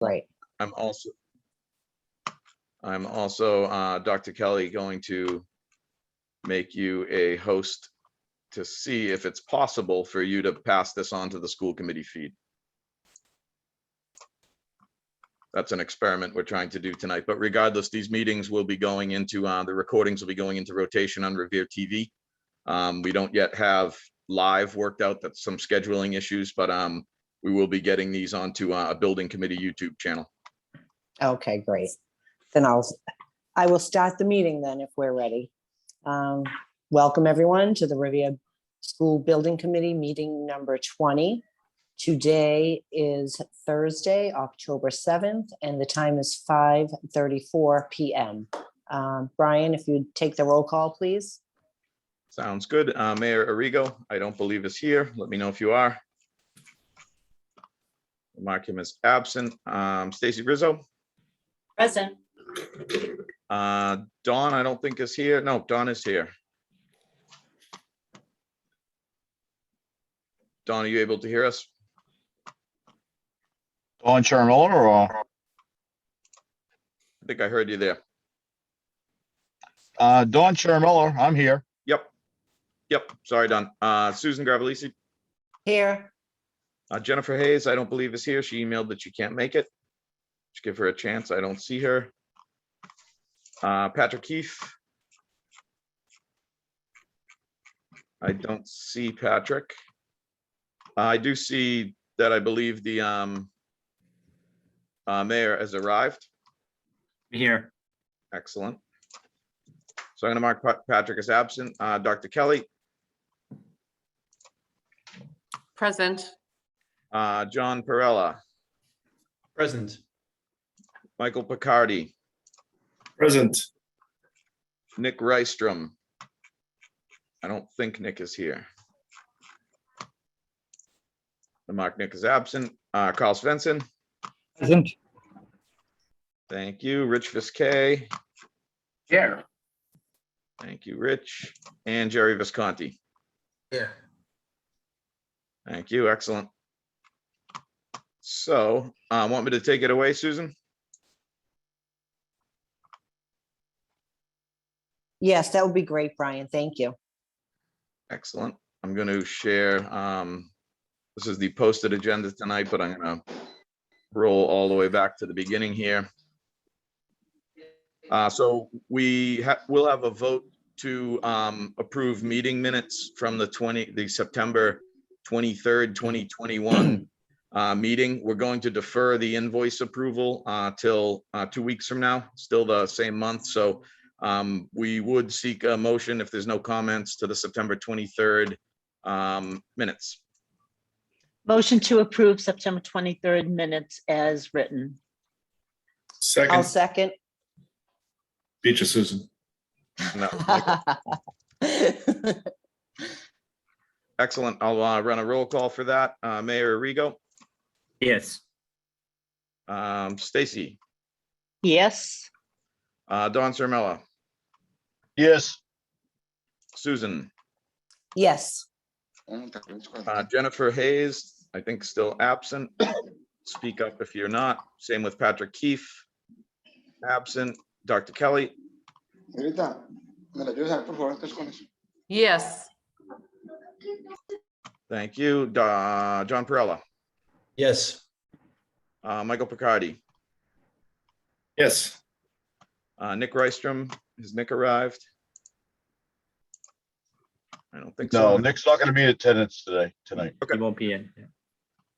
Great. I'm also, Dr. Kelly, going to make you a host to see if it's possible for you to pass this on to the school committee feed. That's an experiment we're trying to do tonight, but regardless, these meetings will be going into, the recordings will be going into rotation on Revere TV. We don't yet have live worked out. That's some scheduling issues, but we will be getting these onto a building committee YouTube channel. Okay, great. Then I will start the meeting then if we're ready. Welcome everyone to the Riviera School Building Committee meeting number 20. Today is Thursday, October 7th, and the time is 5:34 p.m. Brian, if you'd take the roll call, please. Sounds good. Mayor Arrigo, I don't believe is here. Let me know if you are. Mark him as absent. Stacy Rizzo. Present. Dawn, I don't think is here. No, Dawn is here. Dawn, are you able to hear us? Dawn Shermiller or I think I heard you there. Dawn Shermiller, I'm here. Yep. Sorry, Dawn. Susan Gravellisi. Here. Jennifer Hayes, I don't believe is here. She emailed that she can't make it. Just give her a chance. I don't see her. Patrick Keefe. I don't see Patrick. I do see that I believe the mayor has arrived. Here. Excellent. So I'm going to mark Patrick as absent. Dr. Kelly. Present. John Perella. Present. Michael Picardi. Present. Nick Rystrom. I don't think Nick is here. The mark Nick is absent. Carl Svensson. Present. Thank you. Rich Viscay. Here. Thank you, Rich. And Jerry Visconti. Here. Thank you. Excellent. So, want me to take it away, Susan? Yes, that would be great, Brian. Thank you. Excellent. I'm going to share. This is the posted agenda tonight, but I'm going to roll all the way back to the beginning here. So we'll have a vote to approve meeting minutes from the September 23rd, 2021 meeting. We're going to defer the invoice approval till 2 weeks from now, still the same month. So we would seek a motion if there's no comments to the September 23rd minutes. Motion to approve September 23rd minutes as written. I'll Second. second. Beat you, Susan. No, Michael. Excellent. I'll run a roll call for that. Mayor Arrigo. Yes. Stacy. Yes. Dawn Sermella. Yes. Susan. Yes. Jennifer Hayes, I think still absent. Speak up if you're not. Same with Patrick Keefe. Absent. Dr. Kelly. Yes. Thank you. John Perella. Yes. Michael Picardi. Yes. Nick Rystrom. Has Nick arrived? I don't think No, so. Nick's not going to be in attendance tonight. Okay. He won't be in.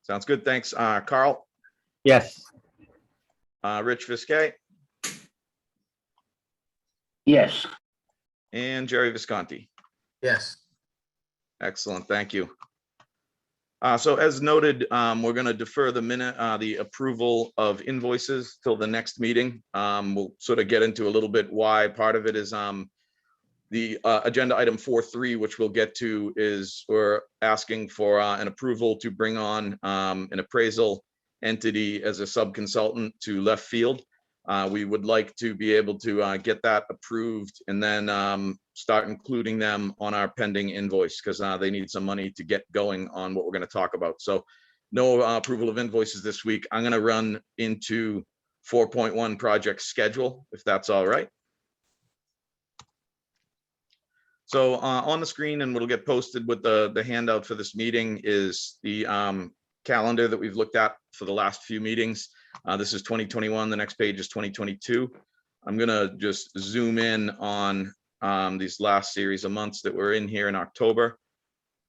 Sounds good. Thanks. Carl. Yes. Rich Viscay. Yes. And Jerry Visconti. Yes. Excellent. Thank you. So as noted, we're going to defer the approval of invoices till the next meeting. We'll sort of get into a little bit why. Part of it is the agenda item 4.3, which we'll get to, is we're asking for an approval to bring on an appraisal entity as a sub-consultant to left field. We would like to be able to get that approved and then start including them on our pending invoice because they need some money to get going on what we're going to talk about. So no approval of invoices this week. I'm going to run into 4.1 project schedule, if that's all right. So on the screen, and what'll get posted with the handout for this meeting, is the calendar that we've looked at for the last few meetings. This is 2021. The next page is 2022. I'm going to just zoom in on these last series of months that we're in here in October.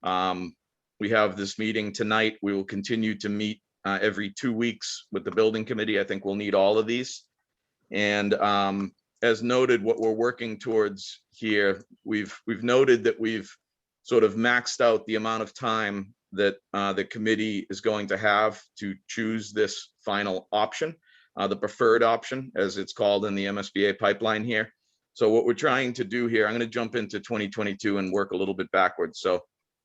We have this meeting tonight. We will continue to meet every 2 weeks with the building committee. I think we'll need all of these. And as noted, what we're working towards here, we've noted that we've sort of maxed out the amount of time that the committee is going to have to choose this final option, the preferred option, as it's called in the MSBA pipeline here. So what we're trying to do here, I'm going to jump into 2022 and work a little bit backwards. So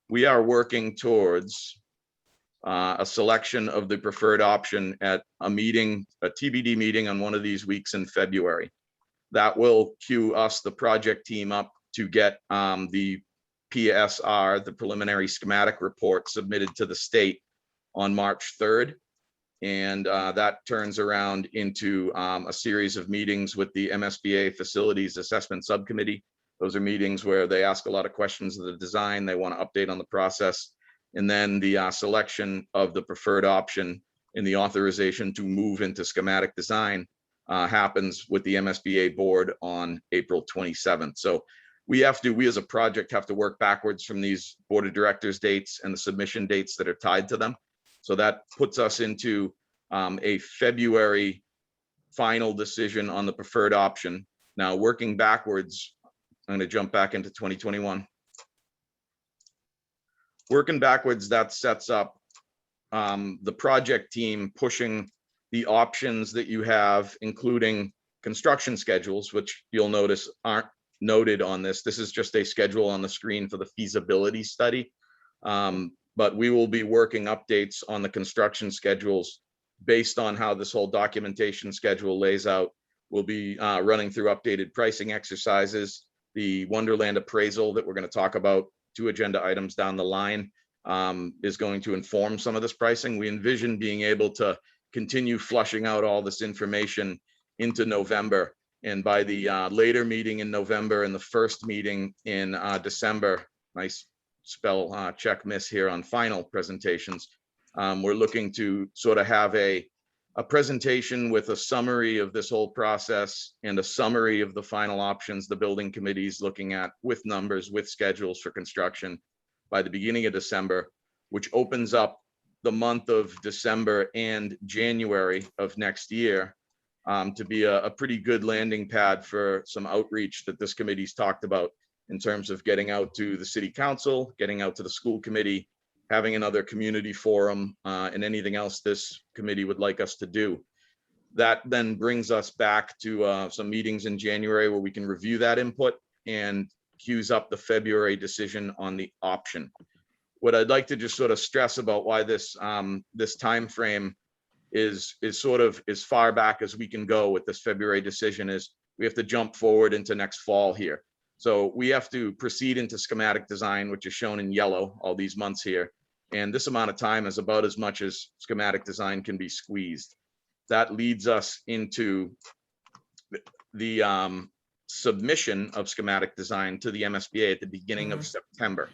we are working towards a selection of the preferred option at a meeting, a TBD meeting on one of these weeks in February. That will cue us, the project team, up to get the PSR, the preliminary schematic report, submitted to the state on March 3rd. And that turns around into a series of meetings with the MSBA Facilities Assessment Subcommittee. Those are meetings where they ask a lot of questions of the design. They want to update on the process. And then the selection of the preferred option and the authorization to move into schematic design happens with the MSBA board on April 27th. So we as a project have to work backwards from these board of directors dates and the submission dates that are tied to them. So that puts us into a February final decision on the preferred option. Now, working backwards, I'm going to jump back into 2021. Working backwards, that sets up the project team pushing the options that you have, including construction schedules, which you'll notice aren't noted on this. This is just a schedule on the screen for the feasibility study. But we will be working updates on the construction schedules based on how this whole documentation schedule lays out. We'll be running through updated pricing exercises. The Wonderland appraisal that we're going to talk about 2 agenda items down the line is going to inform some of this pricing. We envision being able to continue flushing out all this information into November. And by the later meeting in November and the first meeting in December, nice spell check miss here on final presentations, we're looking to sort of have a presentation with a summary of this whole process and a summary of the final options the building committee is looking at, with numbers, with schedules for construction, by the beginning of December, which opens up the month of December and January of next year to be a pretty good landing pad for some outreach that this committee's talked about in terms of getting out to the city council, getting out to the school committee, having another community forum, and anything else this committee would like us to do. That then brings us back to some meetings in January where we can review that input and cues up the February decision on the option. What I'd like to just sort of stress about why this this time frame is sort of as far back as we can go with this February decision is we have to jump forward into next fall here. So we have to proceed into schematic design, which is shown in yellow all these months here. And this amount of time is about as much as schematic design can be squeezed. That leads us into the submission of schematic design to the MSBA at the beginning of September.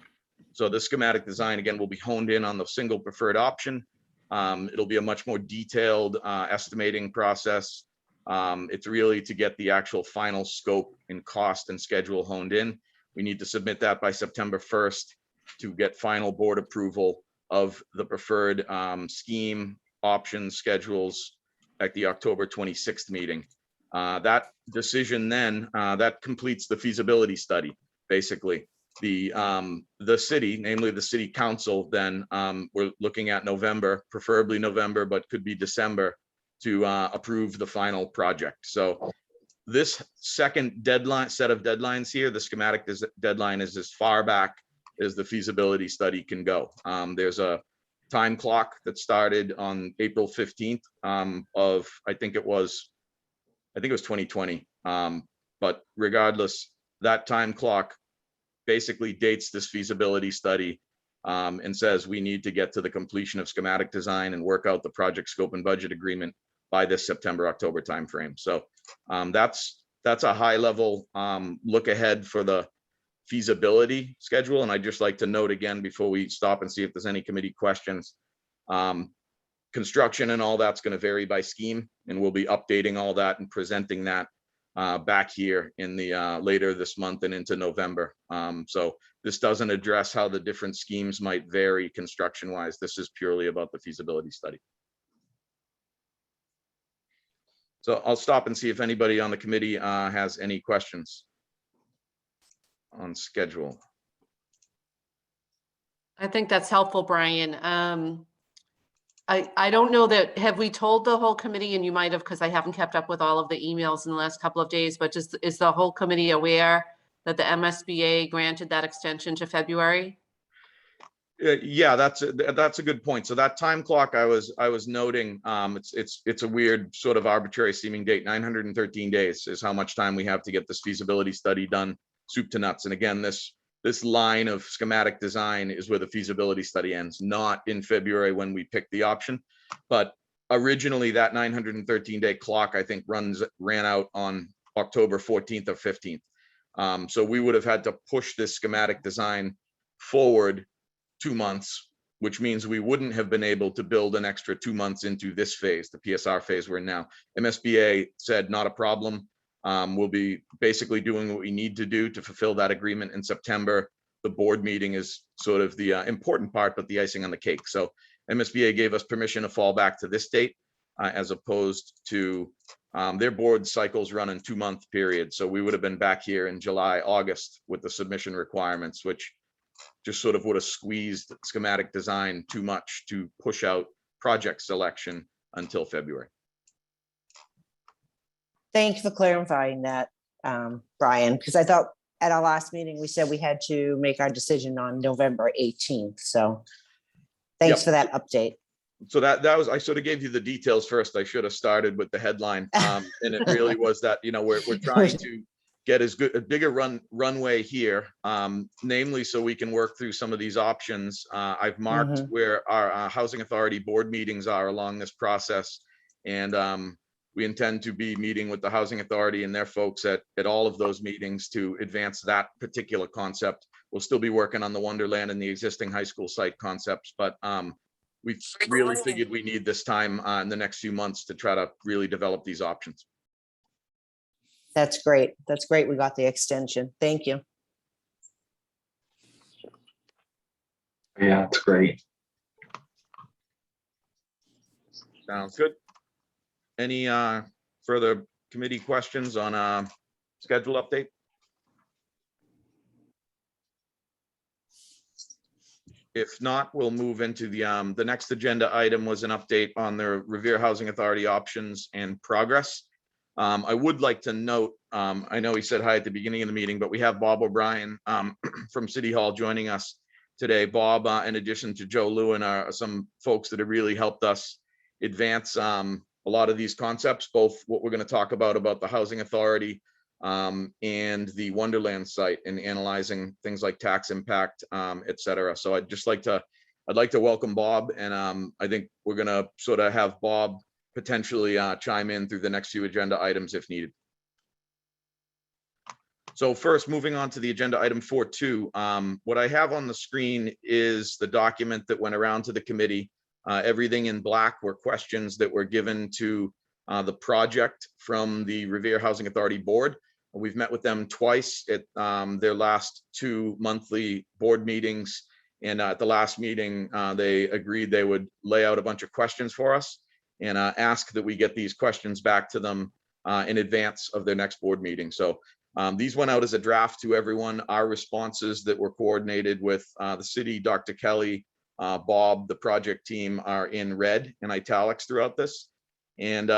So the schematic design, again, will be honed in on the single preferred option. It'll be a much more detailed estimating process. It's really to get the actual final scope and cost and schedule honed in. We need to submit that by September 1st to get final board approval of the preferred scheme, options, schedules at the October 26th meeting. That decision then, that completes the feasibility study, basically. The city, namely the city council, then we're looking at November, preferably November, but could be December, to approve the final project. So this second deadline, set of deadlines here, the schematic deadline is as far back as the feasibility study can go. There's a time clock that started on April 15th of, I think it was 2020. But regardless, that time clock basically dates this feasibility study and says we need to get to the completion of schematic design and work out the project scope and budget agreement by this September, October timeframe. So that's a high level look ahead for the feasibility schedule. And I'd just like to note again, before we stop and see if there's any committee questions, construction and all that's going to vary by scheme, and we'll be updating all that and presenting that back here in the later this month and into November. So this doesn't address how the different schemes might vary construction wise. This is purely about the feasibility study. So I'll stop and see if anybody on the committee has any questions on schedule. I think that's helpful, Brian. I don't know that, have we told the whole committee, and you might have, because I haven't kept up with all of the emails in the last couple of days, but just, is the whole committee aware that the MSBA granted that extension to February? Yeah, that's a good point. So that time clock I was noting, it's a weird sort of arbitrary seeming date. 913 days is how much time we have to get this feasibility study done, soup to nuts. And again, this line of schematic design is where the feasibility study ends, not in February when we pick the option. But originally that 913-day clock, I think, ran out on October 14th or 15th. So we would have had to push this schematic design forward 2 months, which means we wouldn't have been able to build an extra 2 months into this phase, the PSR phase we're in now. MSBA said, not a problem. We'll be basically doing what we need to do to fulfill that agreement in September. The board meeting is sort of the important part, but the icing on the cake. So MSBA gave us permission to fall back to this date, as opposed to their board cycles run in 2-month periods. So we would have been back here in July, August with the submission requirements, which just sort of would have squeezed schematic design too much to push out project selection until February. Thank you for clarifying that, Brian, because I thought at our last meeting, we said we had to make our decision on November 18th. So thanks Yep. for that update. So that was, I sort of gave you the details first. I should have started with the headline. And it really was that, we're trying to get a bigger runway here, namely so we can work through some of these options. I've marked where our housing authority board meetings are along this process. And we intend to be meeting with the housing authority and their folks at all of those meetings to advance that particular concept. We'll still be working on the Wonderland and the existing high school site concepts, but we really figured we need this time in the next few months to try to really develop these options. That's great. That's great. We got the extension. Thank you. Yeah, it's great. Sounds good. Any further committee questions on schedule update? If not, we'll move into the next agenda item was an update on the Revere Housing Authority options and progress. I would like to note, I know he said hi at the beginning of the meeting, but we have Bob O'Brien from City Hall joining us today. Bob, in addition to Joe Lewin, are some folks that have really helped us advance a lot of these concepts, both what we're going to talk about the housing authority and the Wonderland site, and analyzing things like tax impact, et cetera. So I'd like to welcome Bob, and I think we're going to sort of have Bob potentially chime in through the next few agenda items if needed. So first, moving on to the agenda item 4.2, what I have on the screen is the document that went around to the committee. Everything in black were questions that were given to the project from the Revere Housing Authority Board. We've met with them twice at their last 2 monthly board meetings. And at the last meeting, they agreed they would lay out a bunch of questions for us and ask that we get these questions back to them in advance of their next board meeting. So these went out as a draft to everyone. Our responses that were coordinated with the city, Dr. Kelly, Bob, the project team, are in red and italics throughout this. And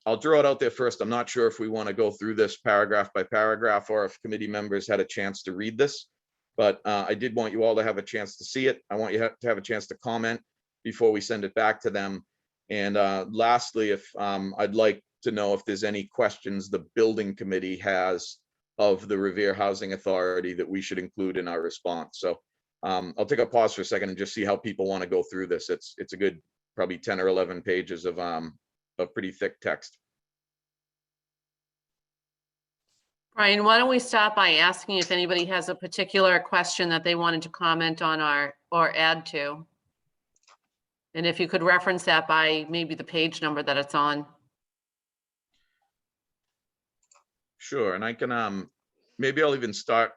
I'll draw it out there first. I'm not sure if we want to go through this paragraph by paragraph or if committee members had a chance to read this, but I did want you all to have a chance to see it. I want you to have a chance to comment before we send it back to them. And lastly, if I'd like to know if there's any questions the building committee has of the Revere Housing Authority that we should include in our response. So I'll take a pause for a second and just see how people want to go through this. It's a good probably 10 or 11 pages of pretty thick text. Brian, why don't we start by asking if anybody has a particular question that they wanted to comment on or add to? And if you could reference that by maybe the page number that it's on. Sure, and I can maybe I'll even start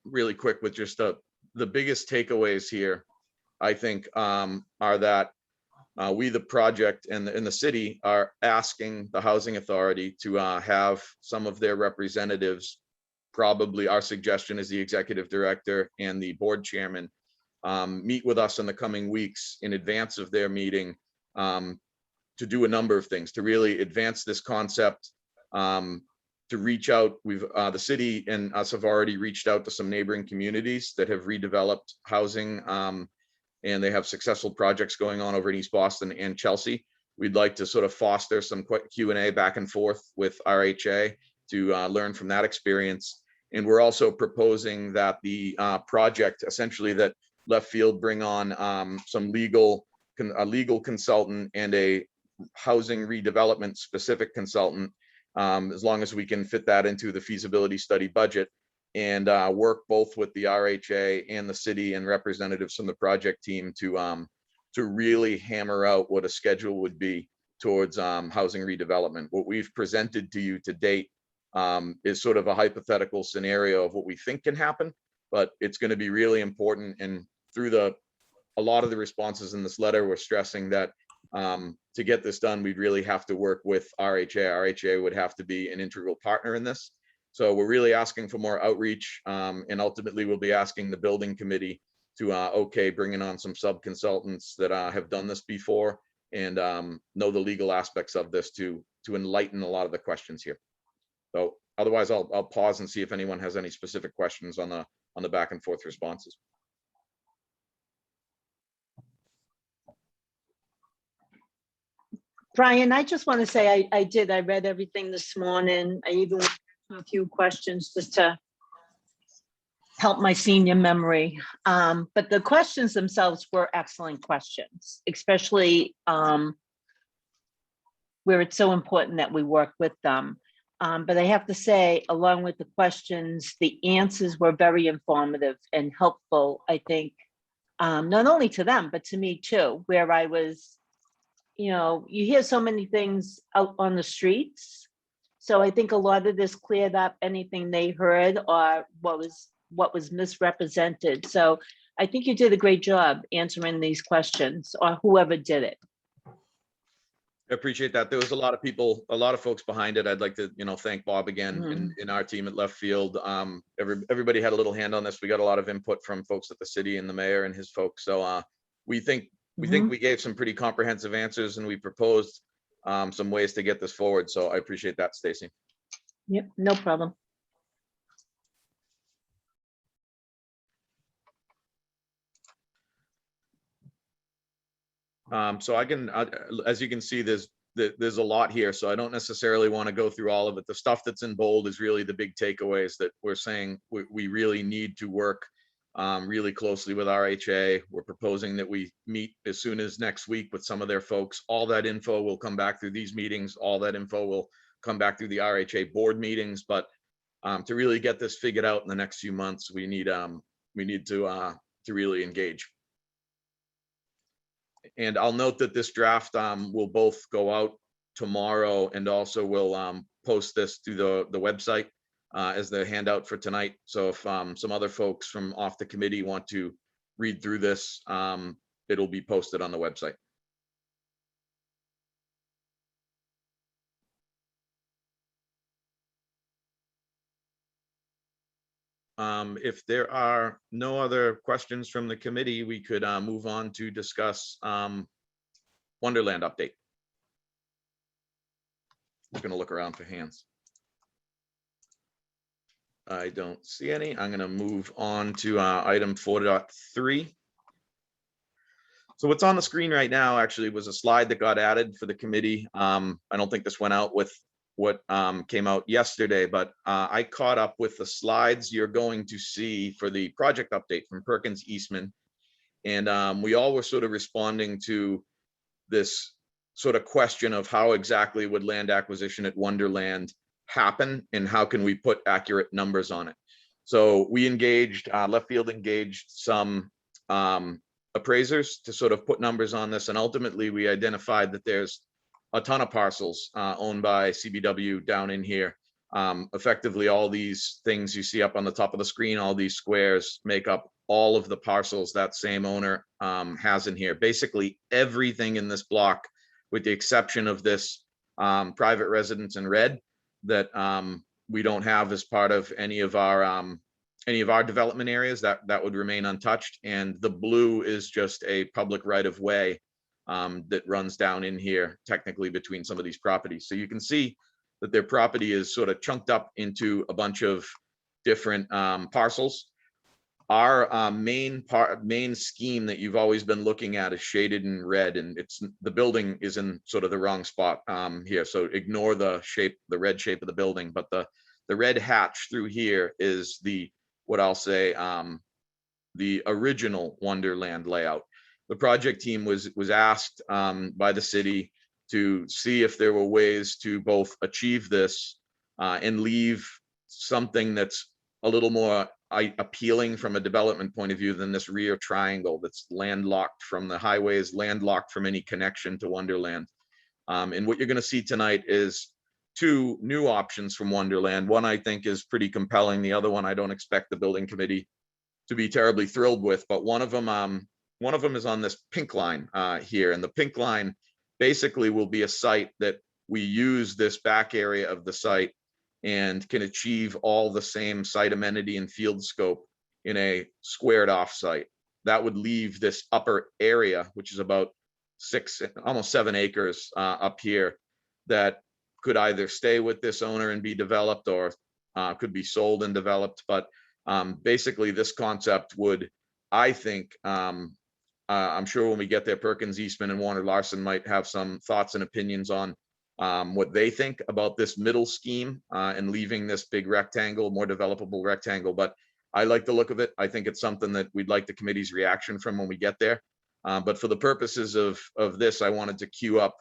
really quick with just the biggest takeaways here. I think are that we, the project and the city, are asking the housing authority to have some of their representatives, probably our suggestion is the executive director and the board chairman, meet with us in the coming weeks in advance of their meeting to do a number of things to really advance this concept, to reach out. The city and us have already reached out to some neighboring communities that have redeveloped housing, and they have successful projects going on over in East Boston and Chelsea. We'd like to sort of foster some Q&A back and forth with RHA to learn from that experience. And we're also proposing that the project, essentially, that Left Field bring on a legal consultant and a housing redevelopment specific consultant, as long as we can fit that into the feasibility study budget, and work both with the RHA and the city and representatives from the project team to really hammer out what a schedule would be towards housing redevelopment. What we've presented to you to date is sort of a hypothetical scenario of what we think can happen, but it's going to be really important. And through a lot of the responses in this letter, we're stressing that to get this done, we'd really have to work with RHA. RHA would have to be an integral partner in this. So we're really asking for more outreach, and ultimately we'll be asking the building committee to bringing on some sub-consultants that have done this before and know the legal aspects of this to enlighten a lot of the questions here. So otherwise, I'll pause and see if anyone has any specific questions on the back and forth responses. Brian, I just want to say I read everything this morning. I even went through a few questions just to help my senior memory. But the questions themselves were excellent questions, especially where it's so important that we work with them. But I have to say, along with the questions, the answers were very informative and helpful, I think, not only to them, but to me too, where I was, you hear so many things out on the streets. So I think a lot of this cleared up anything they heard or what was misrepresented. So I think you did a great job answering these questions, or whoever did it. I appreciate that. There was a lot of folks behind it. I'd like to, thank Bob again in our team at Left Field. Everybody had a little hand on this. We got a lot of input from folks at the city and the mayor and his folks. So we think we gave some pretty comprehensive answers, and we proposed some ways to get this forward. So I appreciate that, Stacy. Yep, no problem. So I can, as you can see, there's a lot here, so I don't necessarily want to go through all of it. The stuff that's in bold is really the big takeaways that we're saying we really need to work really closely with RHA. We're proposing that we meet as soon as next week with some of their folks. All that info will come back through these meetings. All that info will come back through the RHA board meetings. But to really get this figured out in the next few months, we need to really engage. And I'll note that this draft will both go out tomorrow, and also will post this to the website as the handout for tonight. So if some other folks from off the committee want to read through this, it'll be posted on the website. If there are no other questions from the committee, we could move on to discuss Wonderland update. I'm going to look around for hands. I don't see any. I'm going to move on to item 4.3. So what's on the screen right now actually was a slide that got added for the committee. I don't think this went out with what came out yesterday, but I caught up with the slides you're going to see for the project update from Perkins Eastman. And we all were sort of responding to this sort of question of how exactly would land acquisition at Wonderland happen and how can we put accurate numbers on it. So we engaged, Left Field engaged some appraisers to sort of put numbers on this. And ultimately we identified that there's a ton of parcels owned by CBW down in here. Effectively, all these things you see up on the top of the screen, all these squares make up all of the parcels that same owner has in here. Basically everything in this block, with the exception of this private residence in red that we don't have as part of any of our development areas, that would remain untouched. And the blue is just a public right of way that runs down in here technically between some of these properties. So you can see that their property is sort of chunked up into a bunch of different parcels. Our main scheme that you've always been looking at is shaded in red, and the building is in sort of the wrong spot here. So ignore the red shape of the building, but the red hatch through here is what I'll say, the original Wonderland layout. The project team was asked by the city to see if there were ways to both achieve this and leave something that's a little more appealing from a development point of view than this rear triangle that's landlocked from the highways, landlocked from any connection to Wonderland. And what you're going to see tonight is two new options from Wonderland. One I think is pretty compelling. The other one I don't expect the building committee to be terribly thrilled with, but one of them is on this pink line here. And the pink line basically will be a site that we use this back area of the site and can achieve all the same site amenity and field scope in a squared off site. That would leave this upper area, which is about almost 7 acres up here, that could either stay with this owner and be developed or could be sold and developed. But basically this concept would, I think, I'm sure when we get there, Perkins Eastman and Warner Larson might have some thoughts and opinions on what they think about this middle scheme and leaving this big rectangle, more developable rectangle. But I like the look of it. I think it's something that we'd like the committee's reaction from when we get there. But for the purposes of this, I wanted to queue up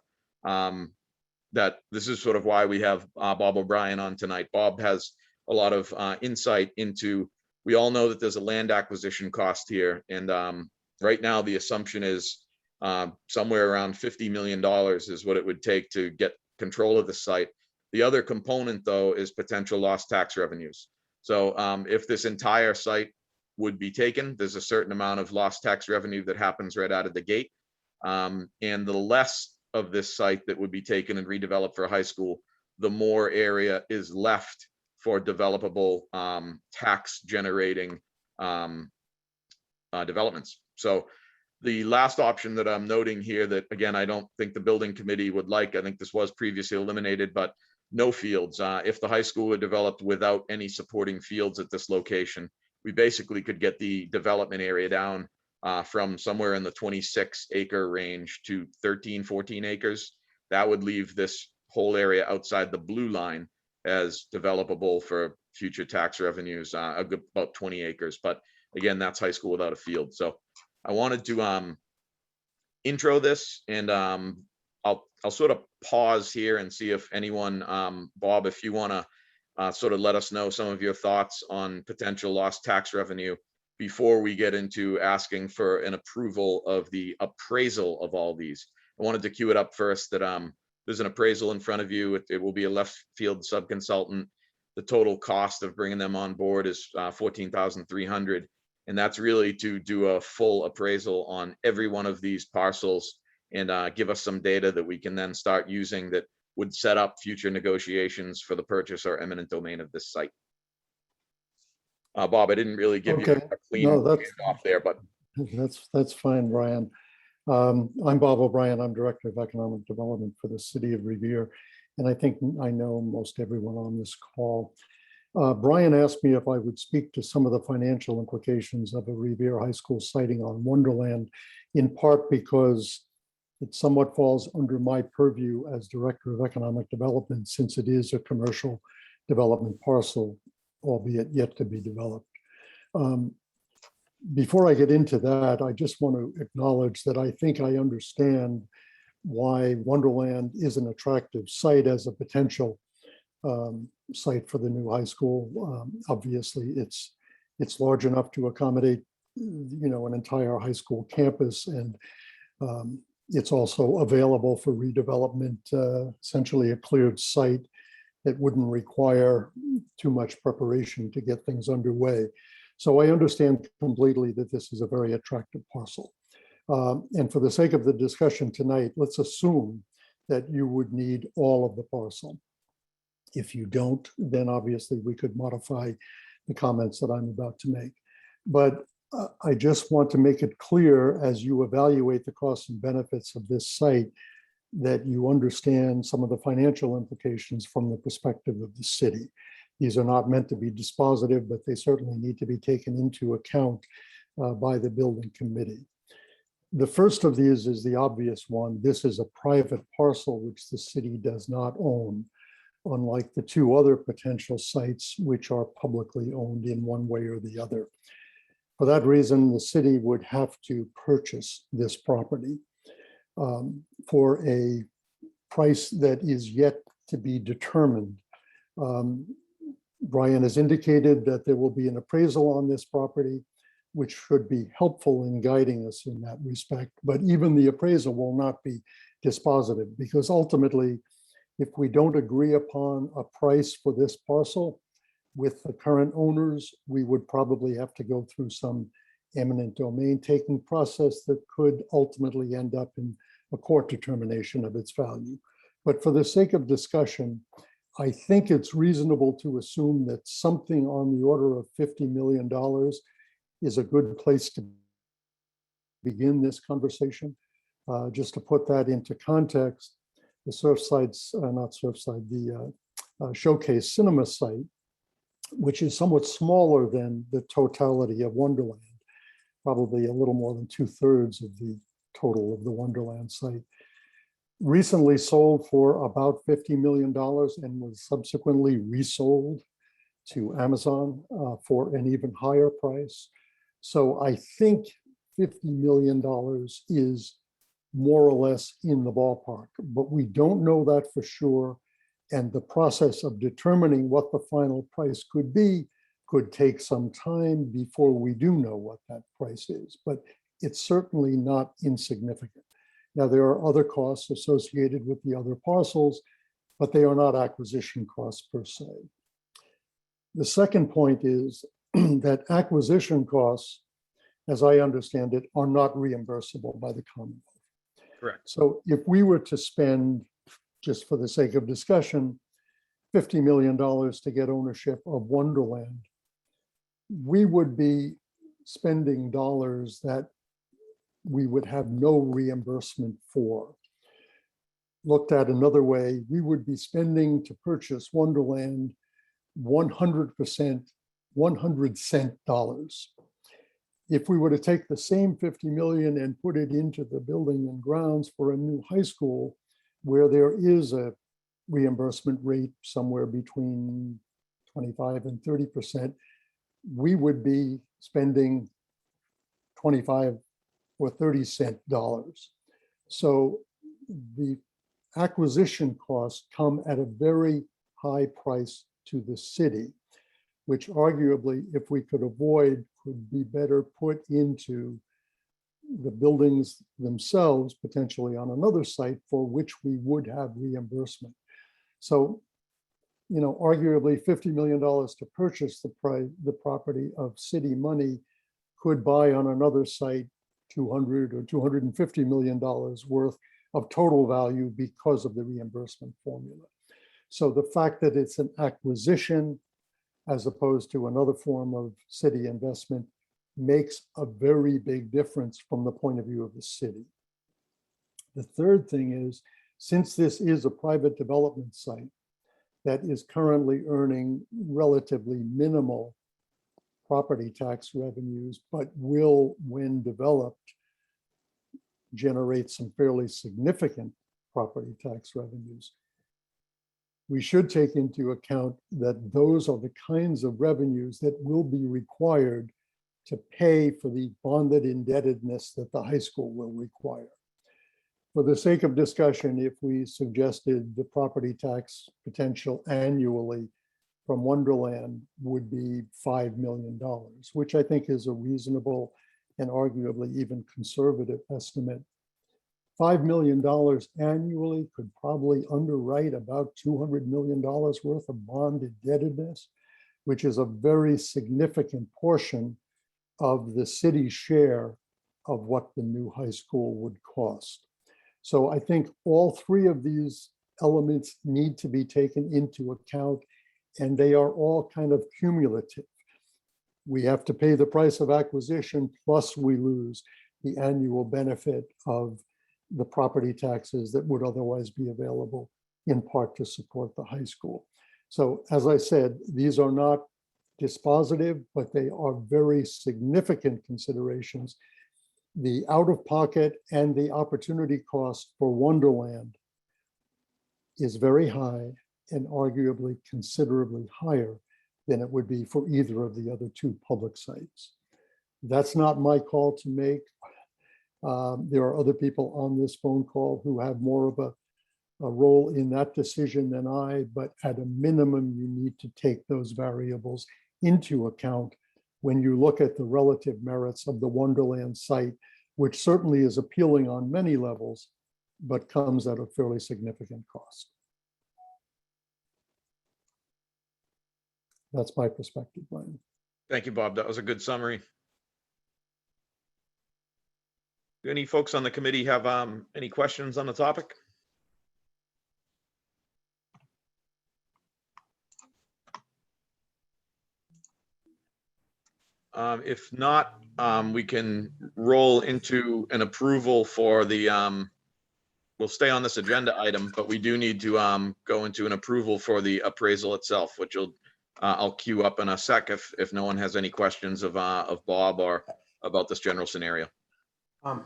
that this is sort of why we have Bob O'Brien on tonight. Bob has a lot of insight into, we all know that there's a land acquisition cost here. And right now the assumption is somewhere around $50 million is what it would take to get control of the site. The other component, though, is potential lost tax revenues. So if this entire site would be taken, there's a certain amount of lost tax revenue that happens right out of the gate. And the less of this site that would be taken and redeveloped for a high school, the more area is left for developable tax generating developments. So the last option that I'm noting here that, again, I don't think the building committee would like, I think this was previously eliminated, but no fields. If the high school were developed without any supporting fields at this location, we basically could get the development area down from somewhere in the 26 acre range to 13, 14 acres. That would leave this whole area outside the blue line as developable for future tax revenues, about 20 acres. But again, that's high school without a field. So I wanted to intro this, and I'll sort of pause here and see if anyone, Bob, if you want to sort of let us know some of your thoughts on potential lost tax revenue before we get into asking for an approval of the appraisal of all these. I wanted to queue it up first that there's an appraisal in front of you. It will be a left field subconsultant. The total cost of bringing them on board is $14,300. And that's really to do a full appraisal on every one of these parcels and give us some data that we can then start using that would set up future negotiations for the purchase or eminent domain of this site. Bob, I didn't really give you a clean off there, but that's fine, Brian. I'm Bob O'Brien. I'm Director of Economic Development for the City of Revere. And I think I know most everyone on this call. Brian asked me if I would speak to some of the financial implications of a Revere High School siting on Wonderland, in part because It somewhat falls under my purview as Director of Economic Development, since it is a commercial development parcel, albeit yet to be developed. Before I get into that, I just want to acknowledge that I think I understand why Wonderland is an attractive site as a potential site for the new high school. Obviously, it's large enough to accommodate, an entire high school campus, and it's also available for redevelopment, essentially a cleared site that wouldn't require too much preparation to get things underway. So I understand completely that this is a very attractive parcel. And for the sake of the discussion tonight, let's assume that you would need all of the parcel. If you don't, then obviously we could modify the comments that I'm about to make. But I just want to make it clear, as you evaluate the costs and benefits of this site, that you understand some of the financial implications from the perspective of the city. These are not meant to be dispositive, but they certainly need to be taken into account by the building committee. The first of these is the obvious one. This is a private parcel which the city does not own, unlike the two other potential sites which are publicly owned in one way or the other. For that reason, the city would have to purchase this property for a price that is yet to be determined. Brian has indicated that there will be an appraisal on this property, which should be helpful in guiding us in that respect. But even the appraisal will not be dispositive, because ultimately, if we don't agree upon a price for this parcel with the current owners, we would probably have to go through some eminent domain taking process that could ultimately end up in a court determination of its value. But for the sake of discussion, I think it's reasonable to assume that something on the order of $50 million is a good place to begin this conversation. Just to put that into context, the Showcase Cinema site, which is somewhat smaller than the totality of Wonderland, probably a little more than 2/3 of the total of the Wonderland site, recently sold for about $50 million and was subsequently resold to Amazon for an even higher price. So I think $50 million is more or less in the ballpark, but we don't know that for sure. And the process of determining what the final price could be could take some time before we do know what that price is, but it's certainly not insignificant. Now, there are other costs associated with the other parcels, but they are not acquisition costs per se. The second point is that acquisition costs, as I understand it, are not reimbursable by the Commonwealth. Correct. So if we were to spend, just for the sake of discussion, $50 million to get ownership of Wonderland, we would be spending dollars that we would have no reimbursement for. Looked at another way, we would be spending to purchase Wonderland 100%, 100 cent dollars. If we were to take the same 50 million and put it into the building and grounds for a new high school, where there is a reimbursement rate somewhere between 25 and 30%, we would be spending 25 or 30 cent dollars. So the acquisition costs come at a very high price to the city, which arguably, if we could avoid, could be better put into the buildings themselves, potentially on another site for which we would have reimbursement. So, arguably $50 million to purchase the property of city money could buy on another site $200 or $250 million worth of total value because of the reimbursement formula. So the fact that it's an acquisition as opposed to another form of city investment makes a very big difference from the point of view of the city. The third thing is, since this is a private development site that is currently earning relatively minimal property tax revenues, but will, when developed, generates some fairly significant property tax revenues. We should take into account that those are the kinds of revenues that will be required to pay for the bonded indebtedness that the high school will require. For the sake of discussion, if we suggested the property tax potential annually from Wonderland would be $5 million, which I think is a reasonable and arguably even conservative estimate. $5 million annually could probably underwrite about $200 million worth of bond indebtedness, which is a very significant portion of the city's share of what the new high school would cost. So I think all three of these elements need to be taken into account, and they are all kind of cumulative. We have to pay the price of acquisition, plus we lose the annual benefit of the property taxes that would otherwise be available in part to support the high school. So as I said, these are not dispositive, but they are very significant considerations. The out-of-pocket and the opportunity cost for Wonderland is very high and arguably considerably higher than it would be for either of the other two public sites. That's not my call to make. There are other people on this phone call who have more of a role in that decision than I, but at a minimum, you need to take those variables into account when you look at the relative merits of the Wonderland site, which certainly is appealing on many levels, but comes at a fairly significant cost. That's my perspective, Brian. Thank you, Bob. That was a good summary. Do any folks on the committee have any questions on the topic? If not, we can roll into an approval for the, we'll stay on this agenda item, but we do need to go into an approval for the appraisal itself, which I'll queue up in a sec if no one has any questions of Bob or about this general scenario. Oh,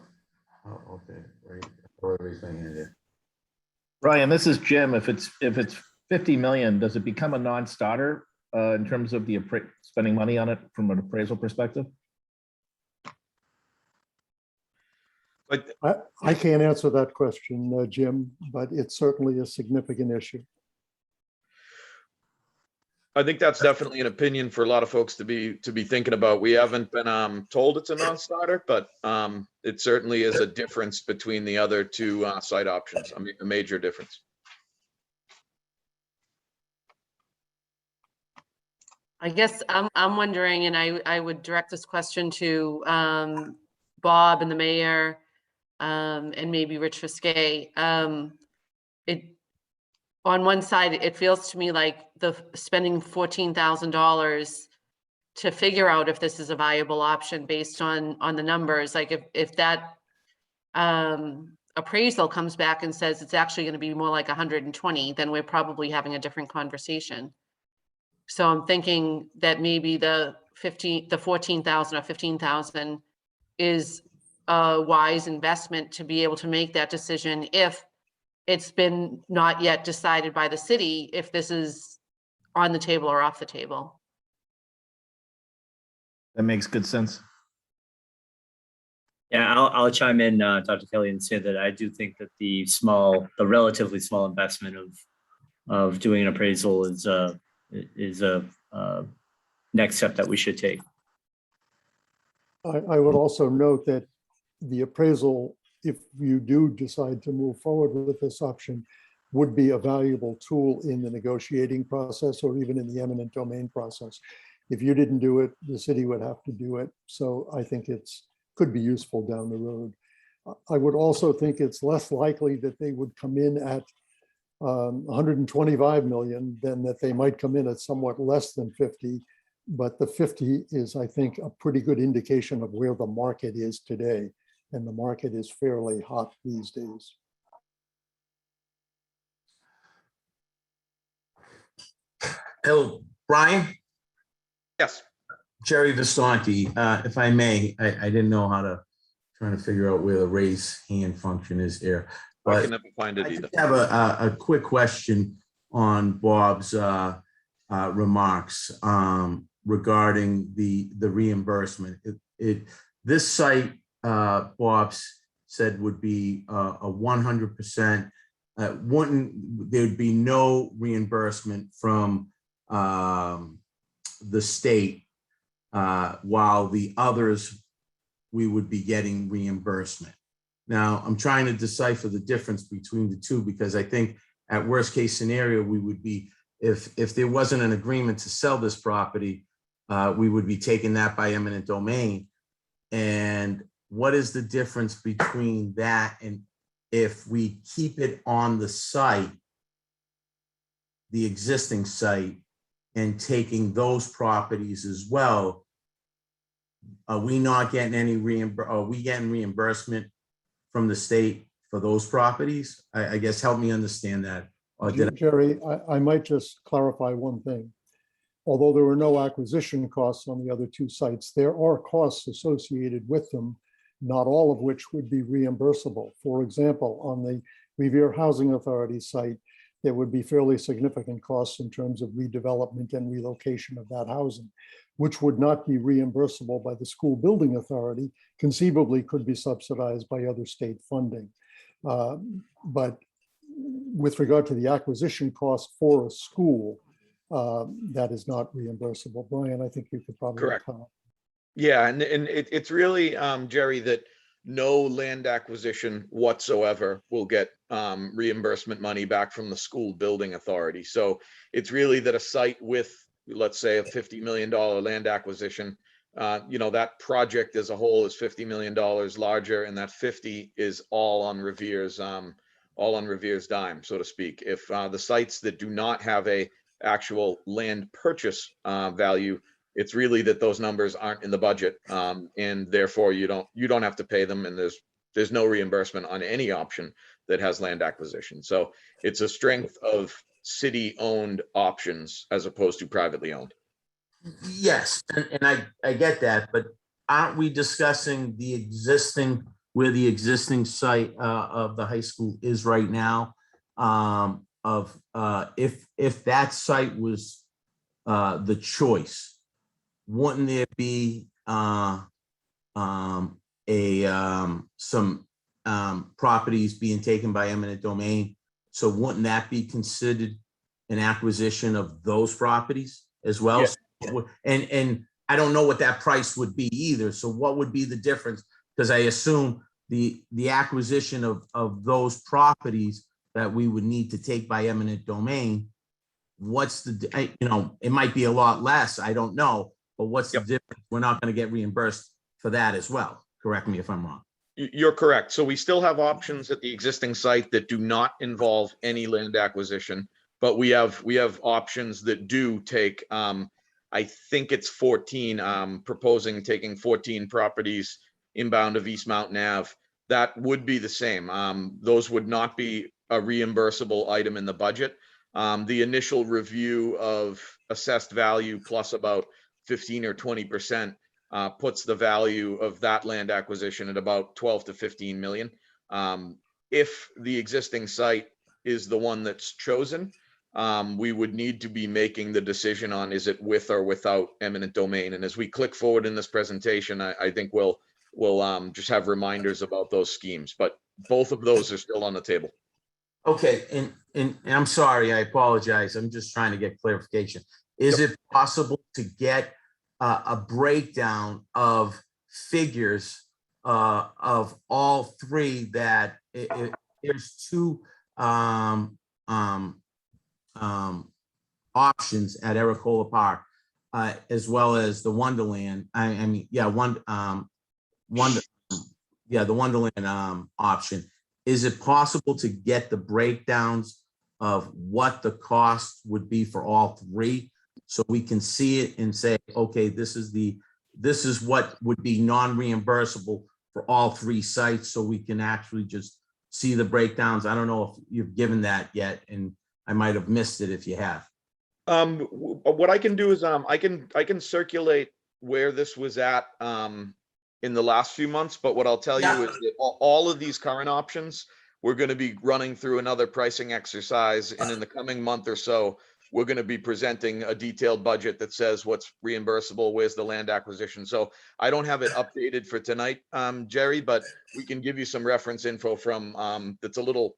okay, right. Or everything in there. Ryan, this is Jim. If it's 50 million, does it become a non-starter in terms of the spending money on it from an appraisal perspective? I can't answer that question, Jim, but it's certainly a significant issue. I think that's definitely an opinion for a lot of folks to be thinking about. We haven't been told it's a non-starter, but it certainly is a difference between the other two site options. I mean, a major difference. I guess I'm wondering, and I would direct this question to Bob and the mayor, and maybe Rich Fiske. On one side, it feels to me like spending $14,000 to figure out if this is a viable option based on the numbers. Like if that appraisal comes back and says it's actually going to be more like 120, then we're probably having a different conversation. So I'm thinking that maybe the 14,000 or 15,000 is a wise investment to be able to make that decision if it's been not yet decided by the city if this is on the table or off the table. That makes good sense. Yeah, I'll chime in, Dr. Kelly, and say that I do think that the relatively small investment of doing an appraisal is a next step that we should take. I would also note that the appraisal, if you do decide to move forward with this option, would be a valuable tool in the negotiating process or even in the eminent domain process. If you didn't do it, the city would have to do it. So I think could be useful down the road. I would also think it's less likely that they would come in at 125 million than that they might come in at somewhat less than 50. But the 50 is, I think, a pretty good indication of where the market is today. And the market is fairly hot these days. Hello, Brian, Yes. Jerry Visconti, if I may, I didn't know how to Trying to figure out where the raise hand function is here. I But can never find it I either. just have a quick question on Bob's remarks regarding the reimbursement. This site, Bob's said would be a 100%. There'd be no reimbursement from the state, while the others we would be getting reimbursement. Now, I'm trying to decipher the difference between the two, because I think at worst case scenario, we would be, if there wasn't an agreement to sell this property, we would be taking that by eminent domain. And what is the difference between that and if we keep it on the site, the existing site, and taking those properties as well? Are we not getting any are we getting reimbursement from the state for those properties? I guess help me understand that. Or did I? Jerry, I might just clarify one thing. Although there were no acquisition costs on the other two sites, there are costs associated with them, not all of which would be reimbursable. For example, on the Revere Housing Authority site, there would be fairly significant costs in terms of redevelopment and relocation of that housing, which would not be reimbursable by the school building authority, conceivably could be subsidized by other state funding. But with regard to the acquisition cost for a school, that is not reimbursable. Brian, I think you could probably Correct. comment. Yeah, and it's really, Jerry, that no land acquisition whatsoever will get reimbursement money back from the school building authority. So it's really that a site with, let's say, a $50 million land acquisition, that project as a whole is $50 million larger, and that 50 is all on Revere's dime, so to speak. If the sites that do not have a actual land purchase value, it's really that those numbers aren't in the budget, and therefore you don't have to pay them, and there's no reimbursement on any option that has land acquisition. So it's a strength of city-owned options as opposed to privately owned. Yes, and I get that, but aren't we discussing where the existing site of the high school is right now? If that site was the choice, wouldn't there be some properties being taken by eminent domain? So wouldn't that be considered an acquisition of those properties as well? Yeah. And I don't know what that price would be either. So what would be the difference? Because I assume the acquisition of those properties that we would need to take by eminent domain, what's the, it might be a lot less, I don't know, but what's the difference? We're not going to get reimbursed for that as well. Correct me if I'm wrong. You're correct. So we still have options at the existing site that do not involve any land acquisition, but we have options that do take, I think it's 14, proposing taking 14 properties inbound of East Mountain Ave. That would be the same. Those would not be a reimbursable item in the budget. The initial review of assessed value plus about 15 or 20% puts the value of that land acquisition at about 12 to 15 million. If the existing site is the one that's chosen, we would need to be making the decision on, is it with or without eminent domain? And as we click forward in this presentation, I think we'll just have reminders about those schemes, but both of those are still on the table. Okay, and I'm sorry, I apologize. I'm just trying to get clarification. Is it possible to get a breakdown of figures of all three, that there's two options at Ericola Park, as well as the Wonderland. The Wonderland option. Is it possible to get the breakdowns of what the cost would be for all three, so we can see it and say, okay, this is what would be non-reimbursable for all three sites, so we can actually just see the breakdowns? I don't know if you've given that yet, and I might have missed it if you have. What I can do is I can circulate where this was at in the last few months, but what I'll tell you is that all of these current options, we're going to be running through another pricing exercise, and in the coming month or so, we're going to be presenting a detailed budget that says what's reimbursable, where's the land acquisition. So I don't have it updated for tonight, Jerry, but we can give you some reference info from that's a little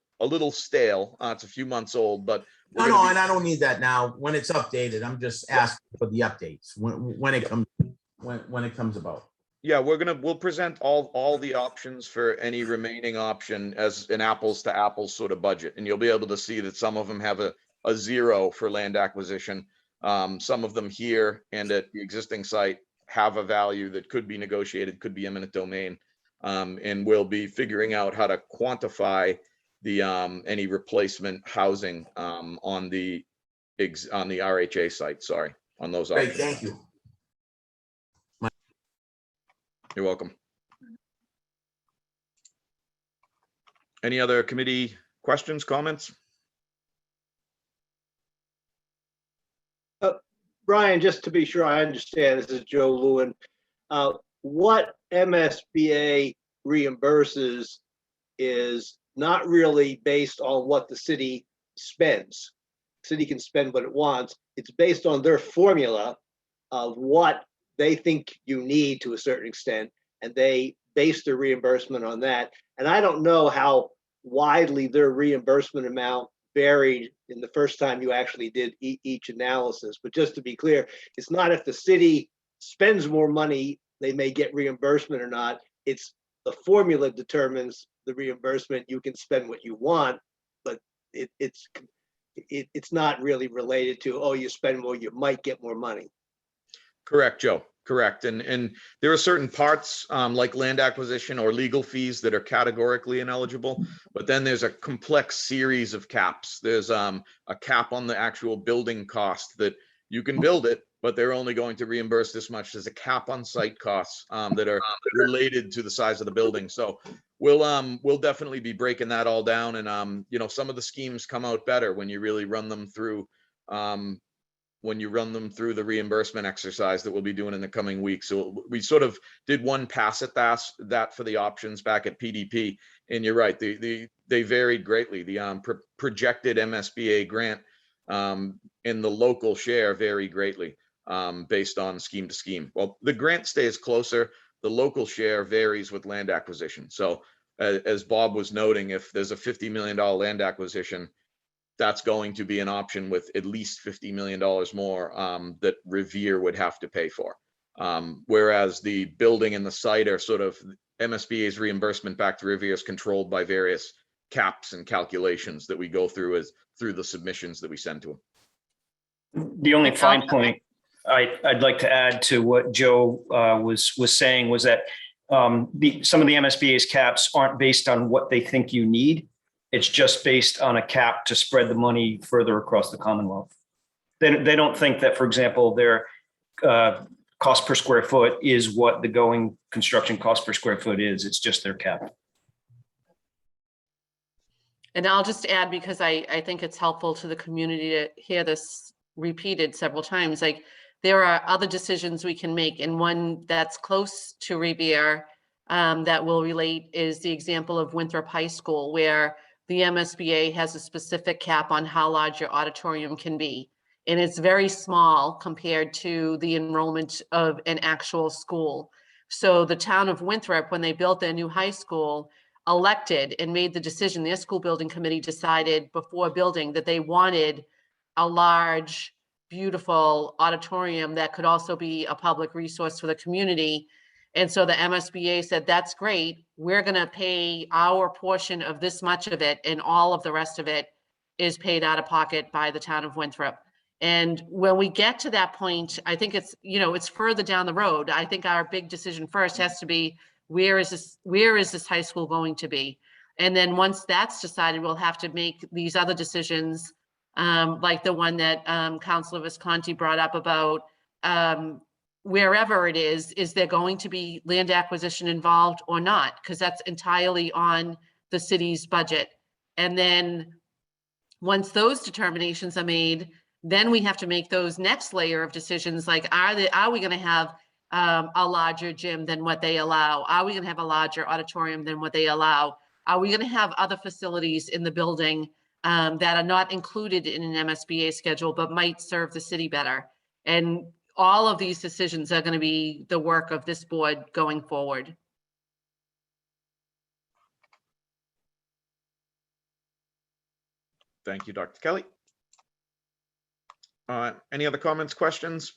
stale. It's a few months old, but No, no, and I don't need that now. When it's updated, I'm just asking for the updates when it comes about. yeah, we'll present all the options for any remaining option as an apples to apples sort of budget, and you'll be able to see that some of them have a zero for land acquisition. Some of them here and at the existing site have a value that could be negotiated, could be eminent domain, and we'll be figuring out how to quantify the any replacement housing on the RHA site. Sorry, on those Great, options. thank you. You're welcome. Any other committee questions, comments? Brian, just to be sure I understand, this is Joe Lewin. What MSBA reimburses is not really based on what the city spends. City can spend what it wants. It's based on their formula of what they think you need to a certain extent, and they base their reimbursement on that. And I don't know how widely their reimbursement amount varied in the first time you actually did each analysis. But just to be clear, it's not if the city spends more money, they may get reimbursement or not. It's the formula determines the reimbursement. You can spend what you want, but it's not really related to, oh, you spend more, you might get more money. Correct, Joe. Correct. And there are certain parts like land acquisition or legal fees that are categorically ineligible, but then there's a complex series of caps. There's a cap on the actual building cost that you can build it, but they're only going to reimburse this much. There's a cap on site costs that are related to the size of the building. So we'll definitely be breaking that all down. And you know, some of the schemes come out better when you really run them through the reimbursement exercise that we'll be doing in the coming weeks. So we sort of did one pass at that for the options back at PDP. And you're right, they varied greatly. The projected MSBA grant in the local share vary greatly based on scheme to scheme. Well, the grant stays closer. The local share varies with land acquisition. So as Bob was noting, if there's a $50 million land acquisition, that's going to be an option with at least $50 million more that Revere would have to pay for. Whereas the building and the site are sort of MSBA's reimbursement back to Revere is controlled by various caps and calculations that we go through through the submissions that we send to them. The only fine point I'd like to add to what Joe was saying was that some of the MSBA's caps aren't based on what they think you need. It's just based on a cap to spread the money further across the Commonwealth. They don't think that, for example, their cost per square foot is what the going construction cost per square foot is. It's just their cap. And I'll just add, because I think it's helpful to the community to hear this repeated several times, like there are other decisions we can make, and one that's close to Revere that will relate is the example of Winthrop High School, where the MSBA has a specific cap on how large your auditorium can be. And it's very small compared to the enrollment of an actual school. So the town of Winthrop, when they built their new high school, elected and made the decision, their school building committee decided before building that they wanted a large, beautiful auditorium that could also be a public resource for the community. And so the MSBA said, that's great. We're going to pay our portion of this much of it, and all of the rest of it is paid out of pocket by the town of Winthrop. And when we get to that point, I think it's, you know, it's further down the road. I think our big decision first has to be, where is this high school going to be? And then once that's decided, we'll have to make these other decisions, like the one that Councilor Visconti brought up about wherever it is there going to be land acquisition involved or not? Because that's entirely on the city's budget. And then once those determinations are made, then we have to make those next layer of decisions, like are we going to have a larger gym than what they allow? Are we gonna have a larger auditorium than what they allow? Are we gonna have other facilities in the building that are not included in an MSBA schedule, but might serve the city better? And all of these decisions are gonna be the work of this board going forward. Thank you, Dr. Kelly. Any other comments, questions?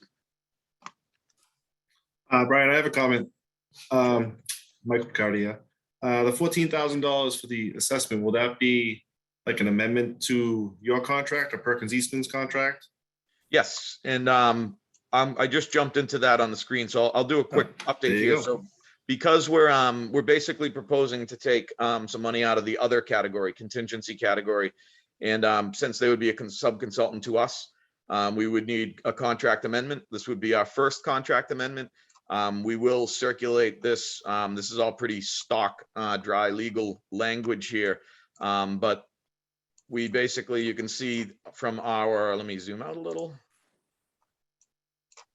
Brian, I have a comment. Michael Cardia. The $14,000 for the assessment, will that be like an amendment to your contract or Perkins Eastman's contract? Yes, and I just jumped into that on the screen, so I'll do a quick there update you here. go. So because we're basically proposing to take some money out of the other category, contingency category, and since they would be a sub-consultant to us, we would need a contract amendment. This would be our first contract amendment. We will circulate this. This is all pretty stock, dry legal language here. But we basically, you can see from our, let me zoom out a little.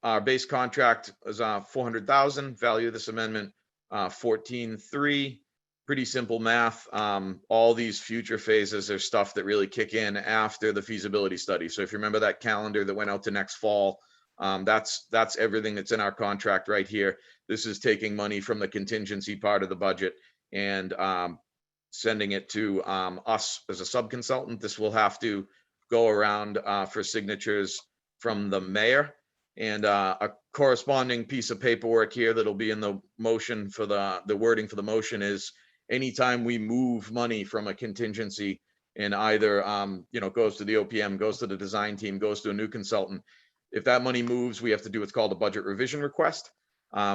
Our base contract is 400,000, value of this amendment 14.3. Pretty simple math. All these future phases are stuff that really kick in after the feasibility study. So if you remember that calendar that went out to next fall, that's everything that's in our contract right here. This is taking money from the contingency part of the budget and sending it to us as a sub-consultant. This will have to go around for signatures from the mayor, and a corresponding piece of paperwork here that'll be in the motion for the wording for the motion is anytime we move money from a contingency and either goes to the OPM, goes to the design team, goes to a new consultant, if that money moves, we have to do what's called a budget revision request.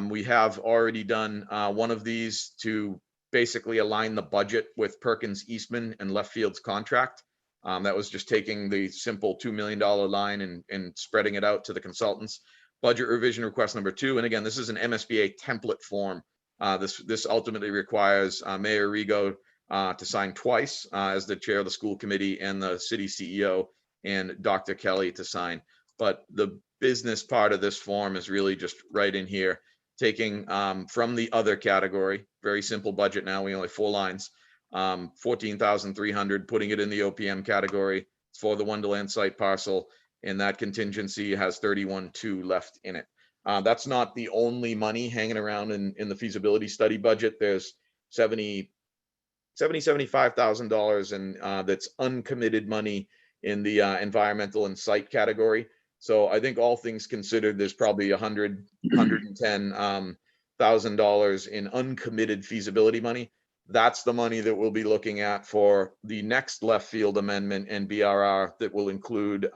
We have already done one of these to basically align the budget with Perkins Eastman and Left Field's contract. That was just taking the simple $2 million line and spreading it out to the consultants. Budget revision request number 2. And again, this is an MSBA template form. This ultimately requires Mayor Rigo to sign twice as the chair of the school committee and the city CEO and Dr. Kelly to sign. But the business part of this form is really just right in here, taking from the other category, very simple budget now, we only 4 lines, 14,300, putting it in the OPM category for the Wonderland site parcel, and that contingency has 31.2 left in it. That's not the only money hanging around in the feasibility study budget. There's $75,000 and that's uncommitted money in the environmental and site category. So I think all things considered, there's probably $110,000 in uncommitted feasibility money. That's the money that we'll be looking at for the next left field amendment and BRR that will include,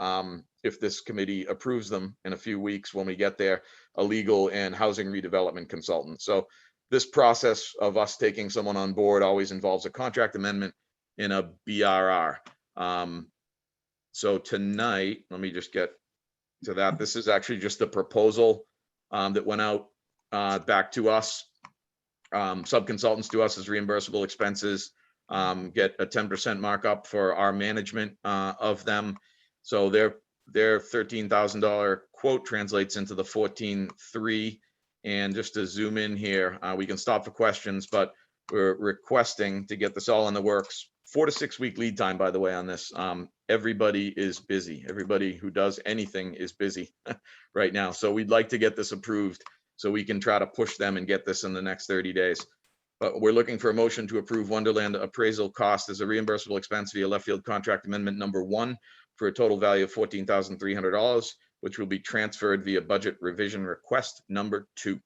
if this committee approves them in a few weeks when we get there, a legal and housing redevelopment consultant. So this process of us taking someone on board always involves a contract amendment in a BRR. So tonight, let me just get to that. This is actually just the proposal that went out back to us. Sub-consultants to us as reimbursable expenses, get a 10% markup for our management of them. So their $13,000 quote translates into the 14.3. And just to zoom in here, we can stop for questions, but we're requesting to get this all in the works. 4 to 6 week lead time, by the way, on this. Everybody is busy. Everybody who does anything is busy right now. So we'd like to get this approved so we can try to push them and get this in the next 30 days. But we're looking for a motion to approve Wonderland appraisal cost as a reimbursable expense via left field contract amendment number 1 for a total value of $14,300, which will be transferred via budget revision request number 2.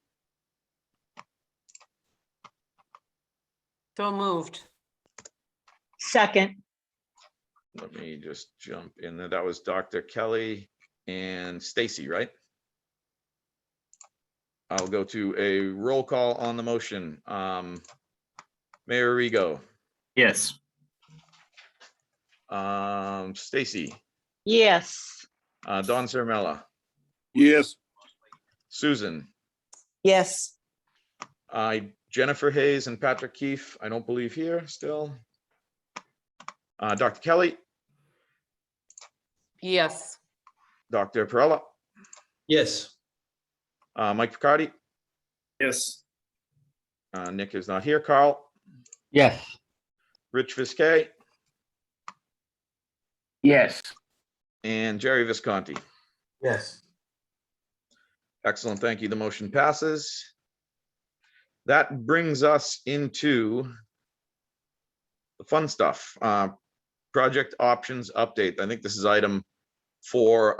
So moved. Second, Let me just jump in there. That was Dr. Kelly and Stacy, right? I'll go to a roll call on the motion. Mayor Rigo, Yes. Stacy, yes. Don Cermella, Yes. Susan, Yes, Jennifer Hayes and Patrick Keefe, I don't believe here still. Dr. Kelly, Yes. Dr. Perella, Yes. Mike Picardi, Yes. Nick is not here. Carl, Yes. Rich Viscay, Yes. and Jerry Visconti. Yes. Excellent. Thank you. The motion passes. That brings us into the fun stuff. Project options update. I think this is item 4,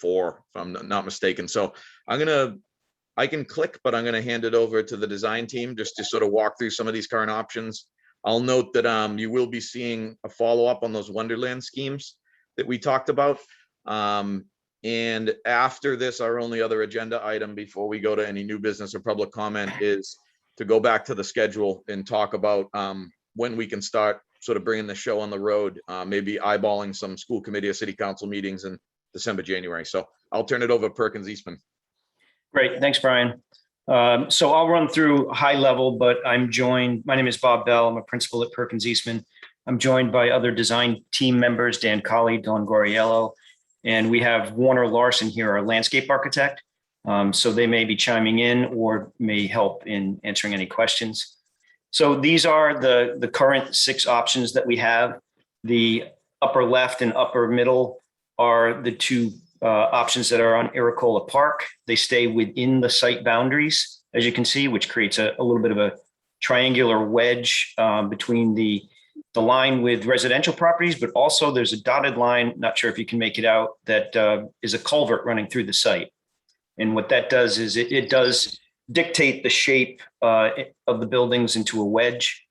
if I'm not mistaken. So I can click, but I'm gonna hand it over to the design team just to sort of walk through some of these current options. I'll note that you will be seeing a follow-up on those Wonderland schemes that we talked about. And after this, our only other agenda item before we go to any new business or public comment is to go back to the schedule and talk about when we can start sort of bringing the show on the road, maybe eyeballing some school committee or city council meetings in December, January. So I'll turn it over to Perkins Eastman. Great, thanks, Brian. So I'll run through high level, but I'm joined, my name is Bob Bell. I'm a principal at Perkins Eastman. I'm joined by other design team members, Dan Colley, Don Goriello, and we have Warner Larson here, our landscape architect. So they may be chiming in or may help in answering any questions. So these are the current 6 options that we have. The upper left and upper middle are the 2 options that are on Iricola Park. They stay within the site boundaries, as you can see, which creates a little bit of a triangular wedge between the line with residential properties, but also there's a dotted line, not sure if you can make it out, that is a culvert running through the site. And what that does is it does dictate the shape of the buildings into a wedge.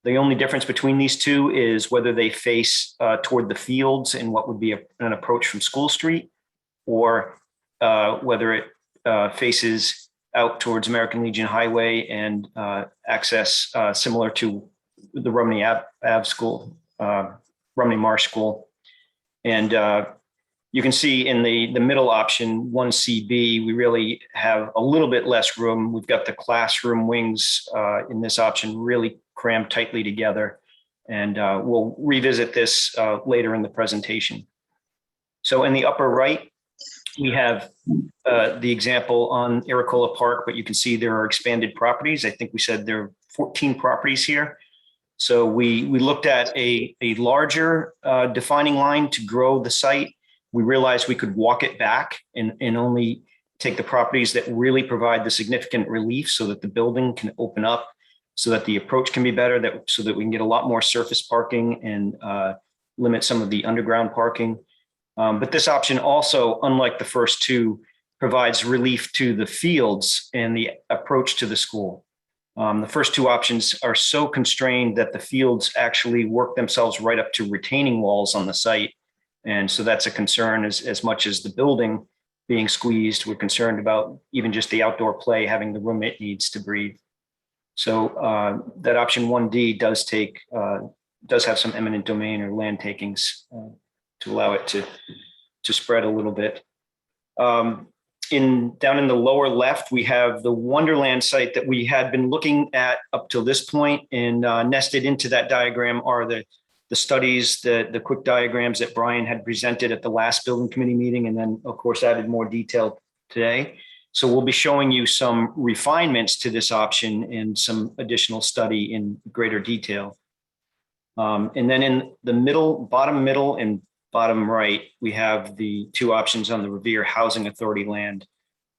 The only difference between these 2 is whether they face toward the fields in what would be an approach from School Street, or whether it faces out towards American Legion Highway and access similar to the Rumney Ave School, Rumney Marsh School. And you can see in the middle option, 1CB, we really have a little bit less room. We've got the classroom wings in this option really crammed tightly together. And we'll revisit this later in the presentation. So in the upper right, we have the example on Iricola Park, but you can see there are expanded properties. I think we said there are 14 properties here. So we looked at a larger defining line to grow the site. We realized we could walk it back and only take the properties that really provide the significant relief so that the building can open up, so that the approach can be better, so that we can get a lot more surface parking and limit some of the underground parking. But this option also, unlike the first 2, provides relief to the fields and the approach to the school. The first 2 options are so constrained that the fields actually work themselves right up to retaining walls on the site. And so that's a concern as much as the building being squeezed. We're concerned about even just the outdoor play having the room it needs to breathe. So that option 1D does have some eminent domain or land takings to allow it to spread a little bit. Down in the lower left, we have the Wonderland site that we had been looking at up till this point, and nested into that diagram are the studies, the quick diagrams that Brian had presented at the last building committee meeting, and then of course added more detail today. So we'll be showing you some refinements to this option and some additional study in greater detail. And then in the bottom middle and bottom right, we have the 2 options on the Revere Housing Authority land.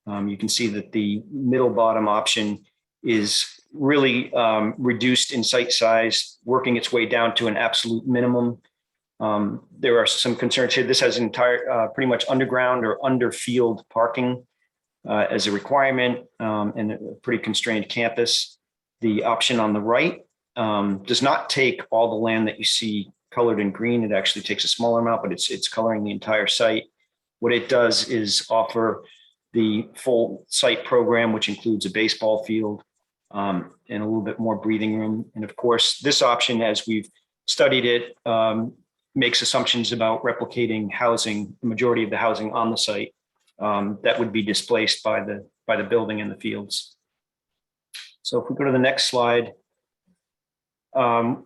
You can see that the middle bottom option is really reduced in site size, working its way down to an absolute minimum. There are some concerns here. This has entire pretty much underground or under field parking as a requirement, and a pretty constrained campus. The option on the right does not take all the land that you see colored in green. It actually takes a smaller amount, but it's coloring the entire site. What it does is offer the full site program, which includes a baseball field and a little bit more breathing room. And of course, this option, as we've studied it, makes assumptions about replicating housing, the majority of the housing on the site that would be displaced by the building and the fields. So if we go to the next slide,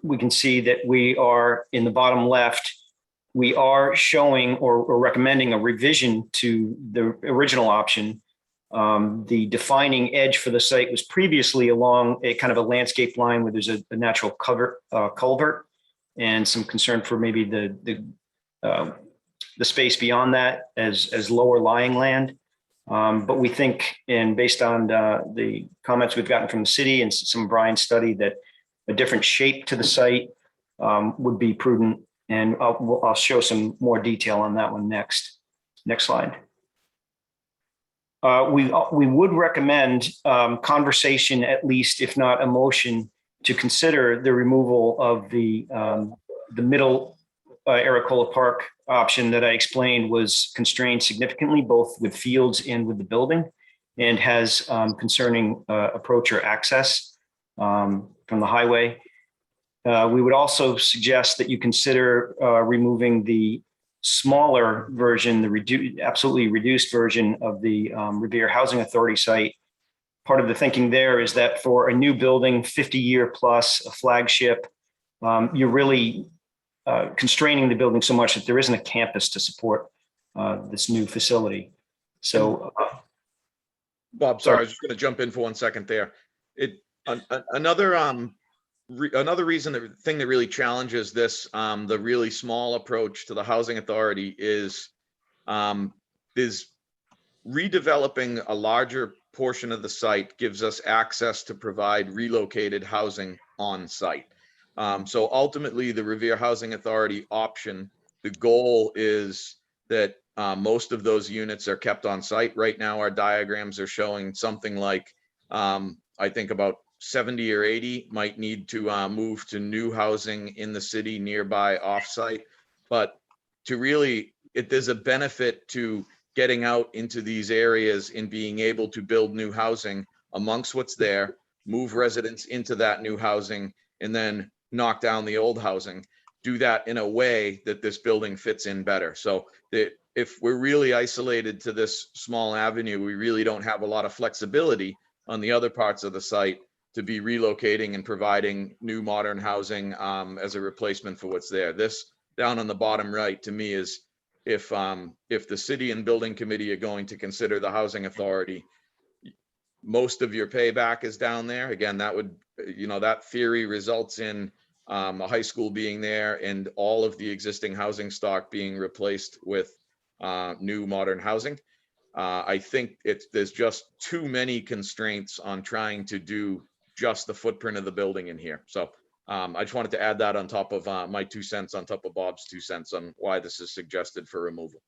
we can see that we are in the bottom left, we are showing or recommending a revision to the original option. The defining edge for the site was previously along a kind of a landscape line where there's a natural culvert and some concern for maybe the space beyond that as lower lying land. But we think, and based on the comments we've gotten from the city and some Brian's study, that a different shape to the site would be prudent. And I'll show some more detail on that one next. Next slide. We would recommend conversation, at least, if not a motion, to consider the removal of the middle Aracola Park option that I explained was constrained significantly, both with fields and with the building, and has concerning approach or access from the highway. We would also suggest that you consider removing the smaller version, the absolutely reduced version of the Revere Housing Authority site. Part of the thinking there is that for a new building, 50-year plus, a flagship, you're really constraining the building so much that there isn't a campus to support this new facility. So, Bob, sorry, I was just going to jump in for 1 second there. Another thing that really challenges this, the really small approach to the housing authority is redeveloping a larger portion of the site gives us access to provide relocated housing on site. So ultimately, the Revere Housing Authority option, the goal is that most of those units are kept on site. Right now, our diagrams are showing something like, I think about 70 or 80 might need to move to new housing in the city nearby offsite. But to really, there's a benefit to getting out into these areas and being able to build new housing amongst what's there, move residents into that new housing, and then knock down the old housing. Do that in a way that this building fits in better. So that if we're really isolated to this small avenue, we really don't have a lot of flexibility on the other parts of the site to be relocating and providing new modern housing as a replacement for what's there. This down on the bottom right to me is if the city and building committee are going to consider the housing authority, most of your payback is down there. Again, that would, that theory results in a high school being there and all of the existing housing stock being replaced with new modern housing. I think there's just too many constraints on trying to do just the footprint of the building in here. So I just wanted to add that on top of my 2 cents, on top of Bob's 2 cents on why this is suggested for removal.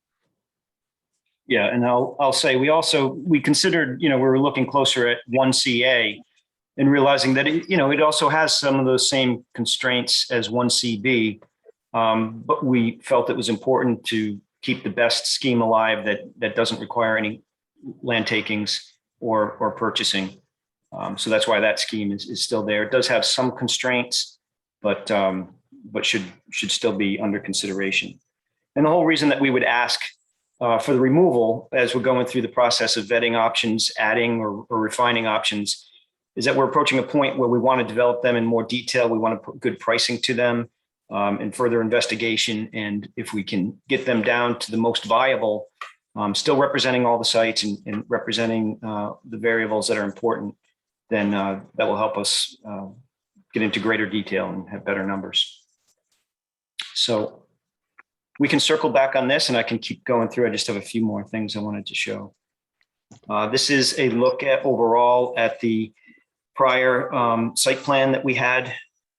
yeah, and I'll say we considered, we were looking closer at 1CA and realizing that it also has some of those same constraints as 1CB, but we felt it was important to keep the best scheme alive that doesn't require any land takings or purchasing. So that's why that scheme is still there. It does have some constraints, but should still be under consideration. And the whole reason that we would ask for the removal, as we're going through the process of vetting options, adding or refining options, is that we're approaching a point where we want to develop them in more detail. We want to put good pricing to them and further investigation. And if we can get them down to the most viable, still representing all the sites and representing the variables that are important, then that will help us get into greater detail and have better numbers. So we can circle back on this and I can keep going through. I just have a few more things I wanted to show. This is a look at overall at the prior site plan that we had.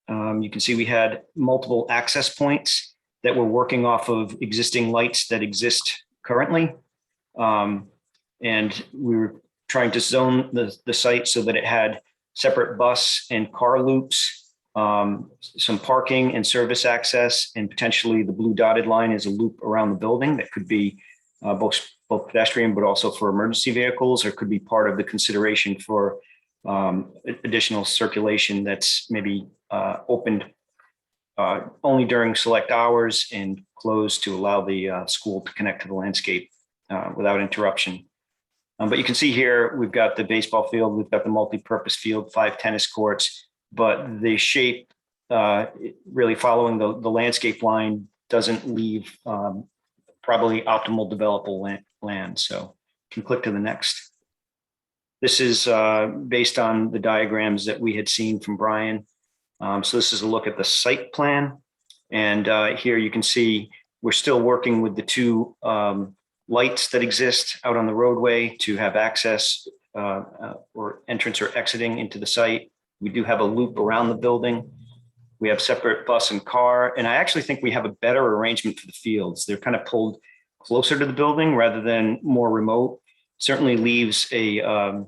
You can see we had multiple access points that were working off of existing lights that exist currently. And we were trying to zone the site so that it had separate bus and car loops, some parking and service access, and potentially the blue dotted line is a loop around the building that could be both pedestrian, but also for emergency vehicles, or could be part of the consideration for additional circulation that's maybe opened only during select hours and closed to allow the school to connect to the landscape without interruption. But you can see here, we've got the baseball field, we've got the multi-purpose field, 5 tennis courts, but the shape really following the landscape line doesn't leave probably optimal developable land. So you can click to the next. This is based on the diagrams that we had seen from Brian. So this is a look at the site plan. And here you can see we're still working with the two lights that exist out on the roadway to have access or entrance or exiting into the site. We do have a loop around the building. We have separate bus and car. And I actually think we have a better arrangement for the fields. They're kind of pulled closer to the building rather than more remote. Certainly leaves a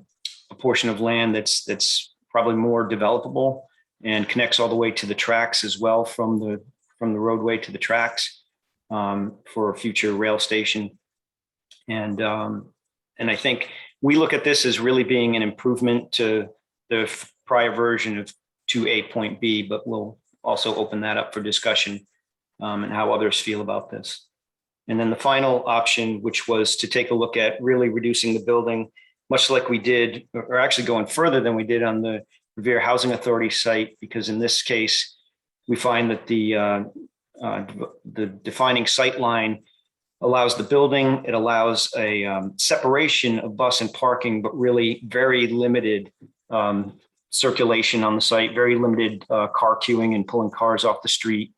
portion of land that's probably more developable and connects all the way to the tracks as well from the roadway to the tracks for a future rail station. And I think we look at this as really being an improvement to the prior version of 2A point B, but we'll also open that up for discussion and how others feel about this. And then the final option, which was to take a look at really reducing the building, much like we did, or actually going further than we did on the Revere Housing Authority site, because in this case, we find that the defining sight line allows the building, it allows a separation of bus and parking, but really very limited circulation on the site, very limited car queuing and pulling cars off the street,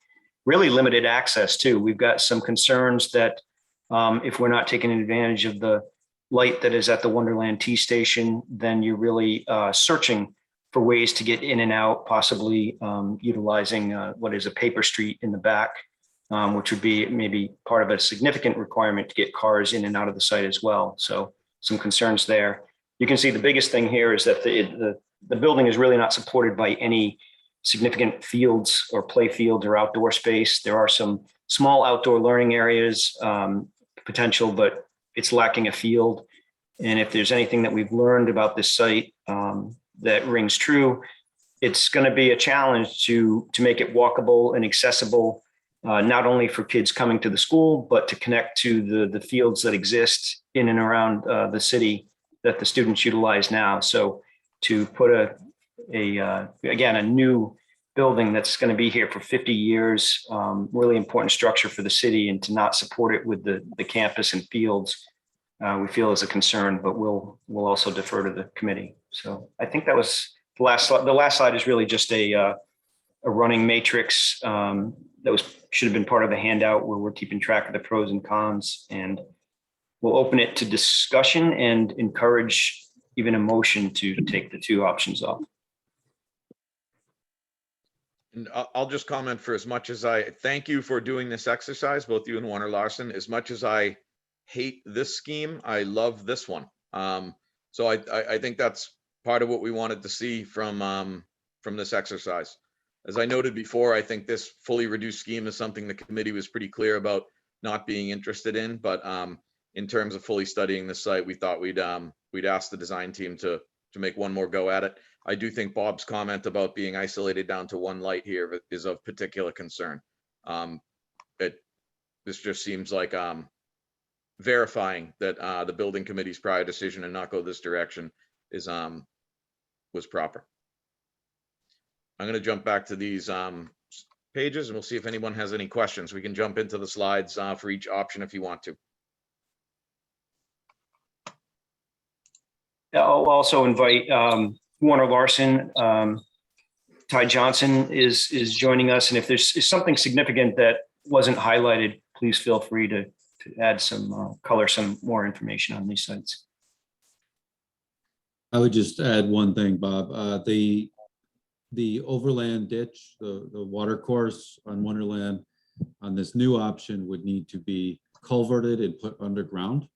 really limited access too. We've got some concerns that if we're not taking advantage of the light that is at the Wonderland T station, then you're really searching for ways to get in and out, possibly utilizing what is a paper street in the back, which would be maybe part of a significant requirement to get cars in and out of the site as well. So some concerns there. You can see the biggest thing here is that the building is really not supported by any significant fields or play fields or outdoor space. There are some small outdoor learning areas potential, but it's lacking a field. And if there's anything that we've learned about this site that rings true, it's going to be a challenge to make it walkable and accessible, not only for kids coming to the school, but to connect to the fields that exist in and around the city that the students utilize now. So to put again, a new building that's going to be here for 50 years, really important structure for the city, and to not support it with the campus and fields, we feel is a concern, but we'll also defer to the committee. So I think that was the last slide. The last slide is really just a running matrix that should have been part of the handout where we're keeping track of the pros and cons, and we'll open it to discussion and encourage even a motion to take the two options off. And I'll just comment, for as much as I thank you for doing this exercise, both you and Warner Larson, as much as I hate this scheme, I love this one. So I think that's part of what we wanted to see from this exercise. As I noted before, I think this fully reduced scheme is something the committee was pretty clear about not being interested in, but in terms of fully studying the site, we thought we'd ask the design team to make one more go at it. I do think Bob's comment about being isolated down to one light here is of particular concern. This just seems like verifying that the building committee's prior decision to not go this direction was proper. I'm going to jump back to these pages and we'll see if anyone has any questions. We can jump into the slides for each option if you want to. I'll also invite Warner Larson. Ty Johnson is joining us, and if there's something significant that wasn't highlighted, please feel free to add some color, some more information on these sites. I would just add one thing, Bob. The overland ditch, the water course on Wonderland on this new option would need to be culverted and put underground.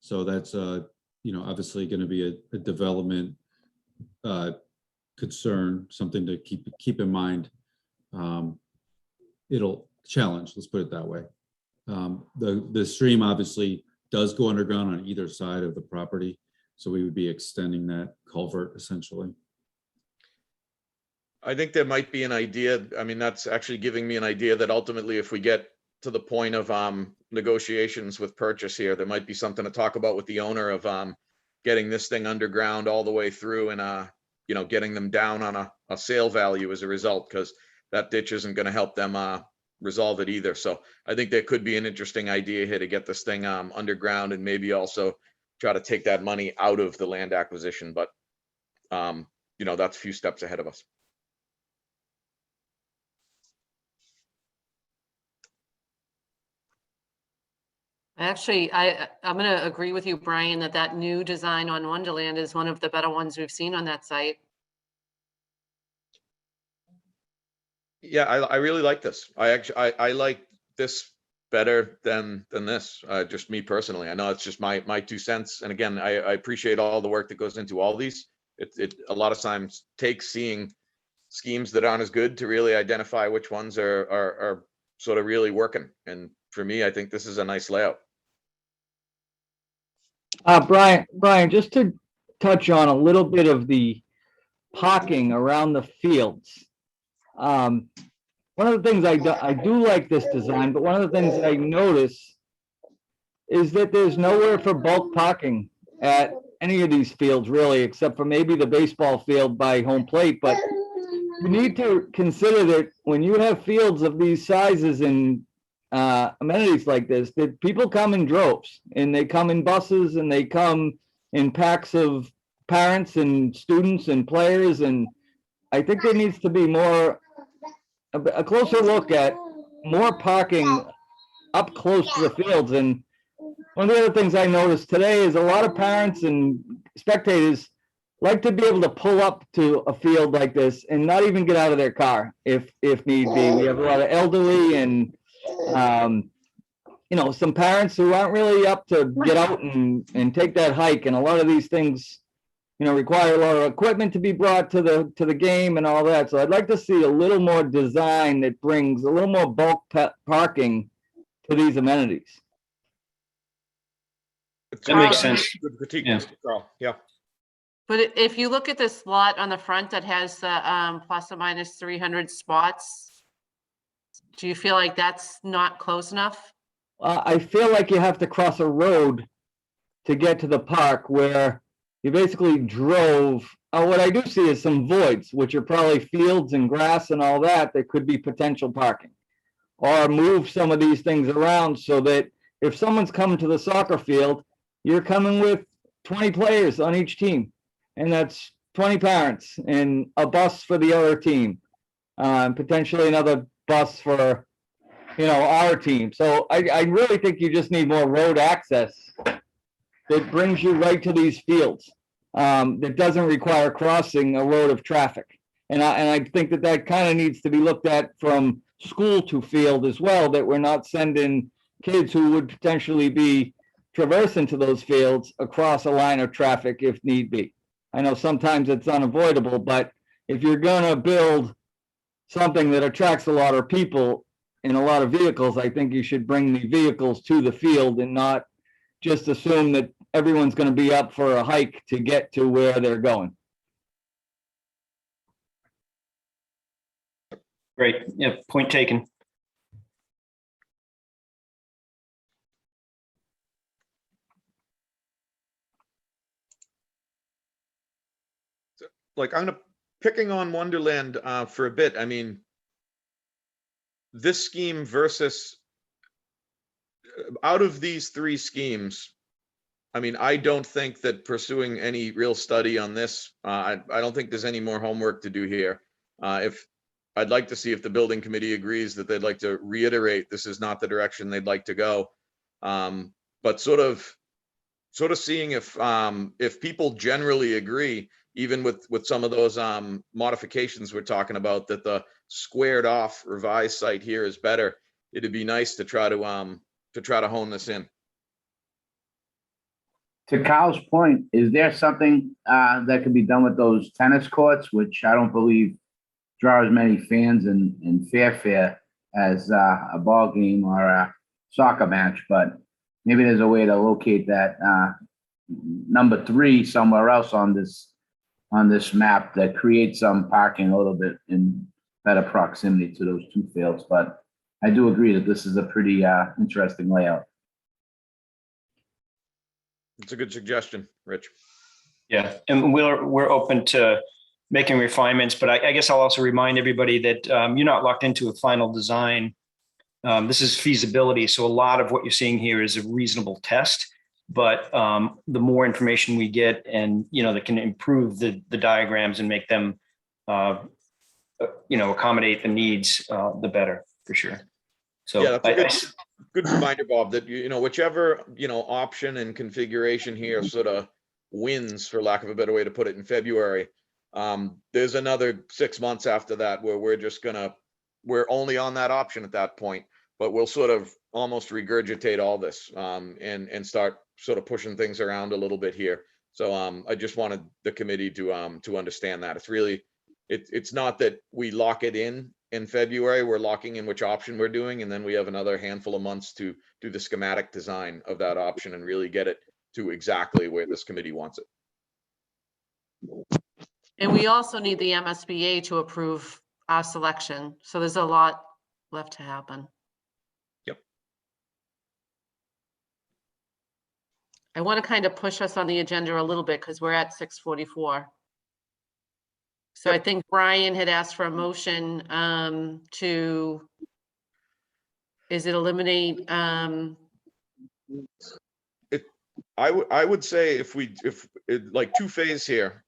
So that's obviously going to be a development concern, something to keep in mind. It'll challenge, let's put it that way. The stream obviously does go underground on either side of the property, so we would be extending that culvert essentially. I think there might be an idea. I mean, that's actually giving me an idea that ultimately, if we get to the point of negotiations with purchase here, there might be something to talk about with the owner of getting this thing underground all the way through and getting them down on a sale value as a result, because that ditch isn't going to help them resolve it either. So I think there could be an interesting idea here to get this thing underground and maybe also try to take that money out of the land acquisition, but that's a few steps ahead of us. Actually, I'm going to agree with you, Brian, that new design on Wonderland is one of the better ones we've seen on that site. Yeah, I really like this. I like this better than this, just me personally. I know it's just my 2 cents. And again, I appreciate all the work that goes into all these. It a lot of times takes seeing schemes that aren't as good to really identify which ones are sort of really working. And for me, I think this is a nice layout. Brian, just to touch on a little bit of the parking around the fields. One of the things I do like this design, but one of the things that I notice is that there's nowhere for bulk parking at any of these fields really, except for maybe the baseball field by home plate. But you need to consider that when you have fields of these sizes and amenities like this, that people come in droves, and they come in buses, and they come in packs of parents and students and players. And I think there needs to be a closer look at more parking up close to the fields. And one of the other things I noticed today is a lot of parents and spectators like to be able to pull up to a field like this and not even get out of their car if need be. We have a lot of elderly and some parents who aren't really up to get out and take that hike. And a lot of these things require a lot of equipment to be brought to the game and all that. So I'd like to see a little more design that brings a little more bulk parking to these amenities. That makes sense. Good critique, Yeah. Mr. Carl. Yeah. But if you look at this lot on the front that has the plus or minus 300 spots, do you feel like that's not close enough? I feel like you have to cross a road to get to the park where you basically drove. What I do see is some voids, which are probably fields and grass and all that could be potential parking. Or move some of these things around so that if someone's coming to the soccer field, you're coming with 20 players on each team. And that's 20 parents and a bus for the other team. Potentially another bus for, our team. So I really think you just need more road access that brings you right to these fields. That doesn't require crossing a road of traffic. And I think that kind of needs to be looked at from school to field as well, that we're not sending kids who would potentially be traversing to those fields across a line of traffic if need be. I know sometimes it's unavoidable, but if you're going to build something that attracts a lot of people and a lot of vehicles, I think you should bring the vehicles to the field and not just assume that everyone's going to be up for a hike to get to where they're going. Great. Yeah, point taken. Like, I'm picking on Wonderland for a bit. I mean, this scheme versus out of these 3 schemes, I mean, I don't think that pursuing any real study on this, I don't think there's any more homework to do here. If I'd like to see if the building committee agrees that they'd like to reiterate this is not the direction they'd like to go. But sort of seeing if people generally agree, even with some of those modifications we're talking about, that the squared off revised site here is better. It'd be nice to try to hone this in. To Kyle's point, is there something that could be done with those tennis courts, which I don't believe draw as many fans in Fairfair as a ball game or a soccer match? But maybe there's a way to locate that number 3 somewhere else on this map that creates some parking a little bit in better proximity to those 2 fields. But I do agree that this is a pretty interesting layout. It's a good suggestion, Rich. Yeah, and we're open to making refinements, but I guess I'll also remind everybody that you're not locked into a final design. This is feasibility, so a lot of what you're seeing here is a reasonable test. But the more information we get and, that can improve the diagrams and make them, accommodate the needs, the better, for sure. So Yeah, that's a good reminder, Bob, that, whichever, option and configuration here sort of wins, for lack of a better way to put it, in February. There's another 6 months after that where we're only on that option at that point, but we'll sort of almost regurgitate all this and start sort of pushing things around a little bit here. So I just wanted the committee to understand that. It's really, it's not that we lock it in February, we're locking in which option we're doing, and then we have another handful of months to do the schematic design of that option and really get it to exactly where this committee wants it. And we also need the MSBA to approve our selection. So there's a lot left to happen. Yep. I want to kind of push us on the agenda a little bit because we're at 6:44. So I think Brian had asked for a motion to, is it eliminate? I would say if like two-phase here,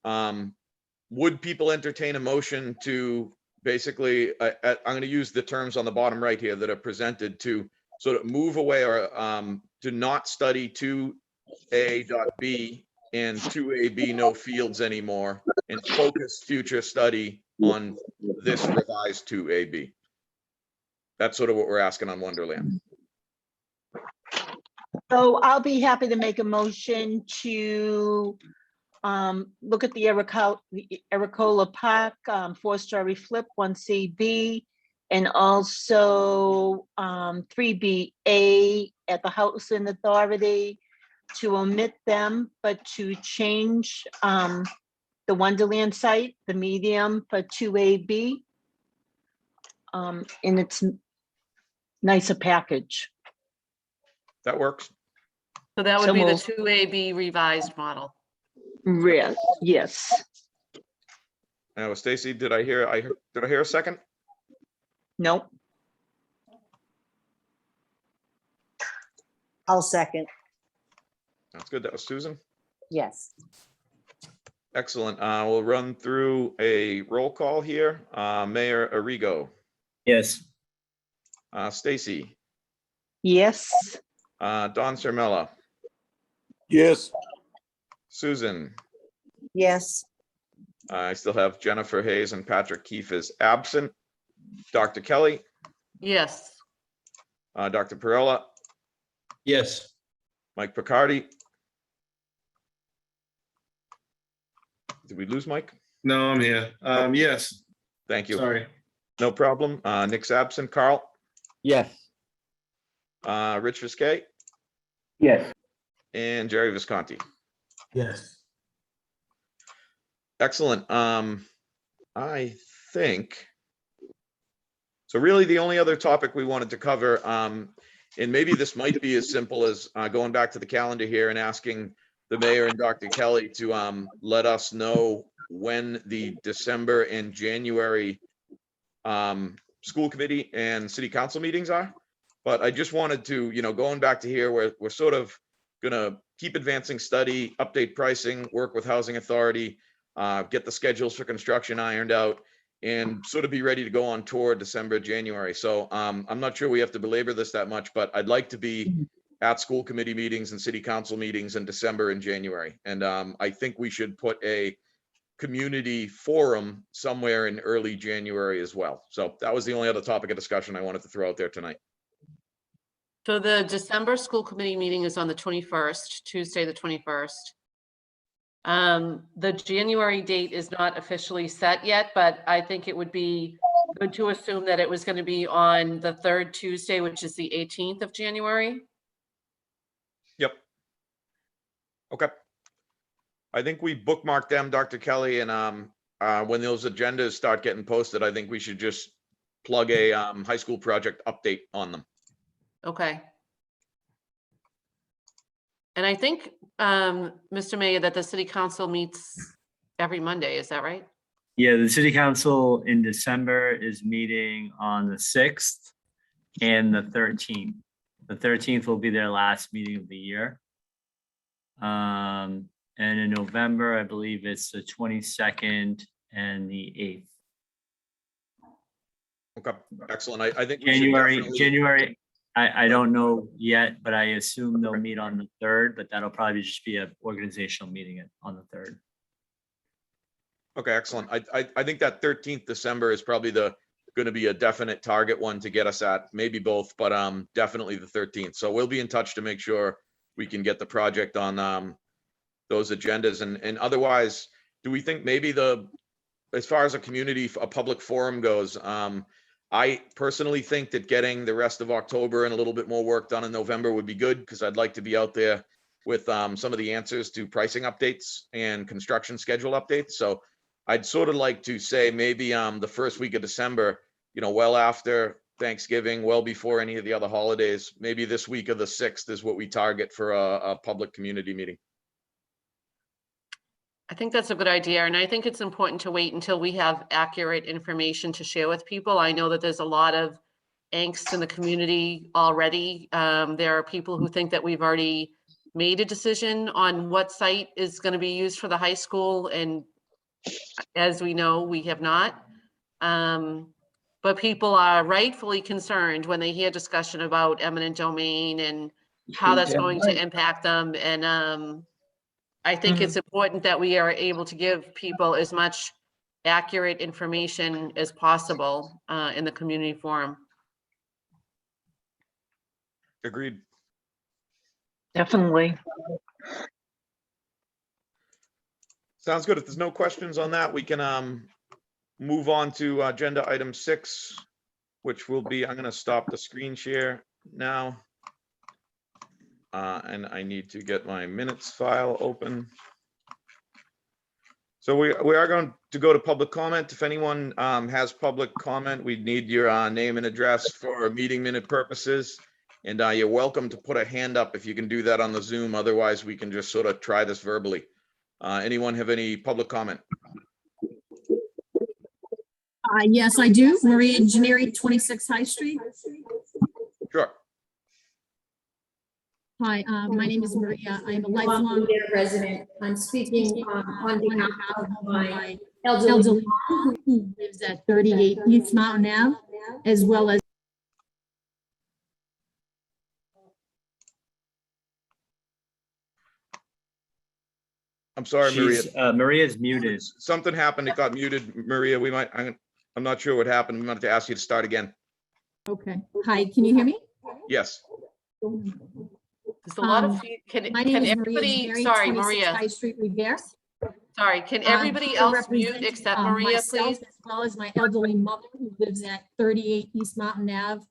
would people entertain a motion to basically, I'm going to use the terms on the bottom right here that are presented, to sort of move away or to not study 2A.B and 2AB no fields anymore and focus future study on this revised 2AB. That's sort of what we're asking on Wonderland. So I'll be happy to make a motion to look at the Ericola Park 4-story flip 1CB, and also 3BA at the Housing Authority, to omit them, but to change the Wonderland site, the medium, for 2AB in its nicer package. That works. So that would So be the moved. 2AB revised model. Yes. Now, Stacy, did I hear a second? Nope. I'll second. That's good. That was Susan. Yes. Excellent. We'll run through a roll call here. Mayor Arrigo, Yes. Stacy, Yes. Don Sermella, Yes. Susan. Yes. I still have Jennifer Hayes and Patrick Keefe is absent. Dr. Kelly, Yes. Dr. Perella, Yes. Mike Picardi. Did we lose Mike? No, I'm here. Yes, Thank you. sorry. No problem. Nick's absent. Carl, Yes. Rich Viscay, Yes. and Jerry Visconti. Yes. Excellent. I think, so really the only other topic we wanted to cover, and maybe this might be as simple as going back to the calendar here and asking the mayor and Dr. Kelly to let us know when the December and January school committee and city council meetings are. But I just wanted to, going back to here, where we're sort of gonna keep advancing study, update pricing, work with housing authority, get the schedules for construction ironed out, and sort of be ready to go on tour December, January. So I'm not sure we have to belabor this that much, but I'd like to be at school committee meetings and city council meetings in December and January. And I think we should put a community forum somewhere in early January as well. So that was the only other topic of discussion I wanted to throw out there tonight. So the December school committee meeting is on the 21st, Tuesday, the 21st. The January date is not officially set yet, but I think it would be good to assume that it was going to be on the third Tuesday, which is the 18th of January. Yep. Okay. I think we bookmarked them, Dr. Kelly, and when those agendas start getting posted, I think we should just plug a high school project update on them. Okay. And I think, Mr. Mayor, that the city council meets every Monday, is that right? Yeah, the city council in December is meeting on the 6th and the 13th. The 13th will be their last meeting of the year. And in November, I believe it's the 22nd and the 8th. Okay, excellent. I think we should definitely. January, I don't know yet, but I assume they'll meet on the 3rd, but that'll probably just be an organizational meeting on the 3rd. Okay, excellent. I think that 13th December is probably going to be a definite target one to get us at, maybe both, but definitely the 13th. So we'll be in touch to make sure we can get the project on those agendas. And otherwise, do we think maybe as far as a public forum goes, I personally think that getting the rest of October and a little bit more work done in November would be good, because I'd like to be out there with some of the answers to pricing updates and construction schedule updates. So I'd sort of like to say maybe the first week of December, well after Thanksgiving, well before any of the other holidays, maybe this week of the 6th is what we target for a public community meeting. I think that's a good idea. And I think it's important to wait until we have accurate information to share with people. I know that there's a lot of angst in the community already. There are people who think that we've already made a decision on what site is going to be used for the high school. And as we know, we have not. But people are rightfully concerned when they hear discussion about eminent domain and how that's going to impact them. And I think it's important that we are able to give people as much accurate information as possible in the community forum. Agreed. Definitely. Sounds good. If there's no questions on that, we can move on to agenda item 6, which will be, I'm going to stop the screen share now. And I need to get my minutes file open. So we are going to go to public comment. If anyone has public comment, we need your name and address for meeting minute purposes. And you're welcome to put a hand up if you can do that on the Zoom. Otherwise, we can just sort of try this verbally. Anyone have any public comment? Yes, I do. Maria Engineering, 26 High Street. Sure. Hi, my name is Maria. I'm a lifelong resident. I'm speaking on behalf of my elderly mom who lives at 38 East Mountain Ave, as well as I'm sorry, Maria. Maria's muted. Something happened. It got muted. Maria, I'm not sure what happened. We might have to ask you to start again. Okay. Hi, can you hear me? Yes. There's a lot of, can everybody, sorry, Maria. High Street, Revere. Sorry, can everybody else mute except Maria, myself, please? as well as my elderly mother who lives at 38 East Mountain Ave,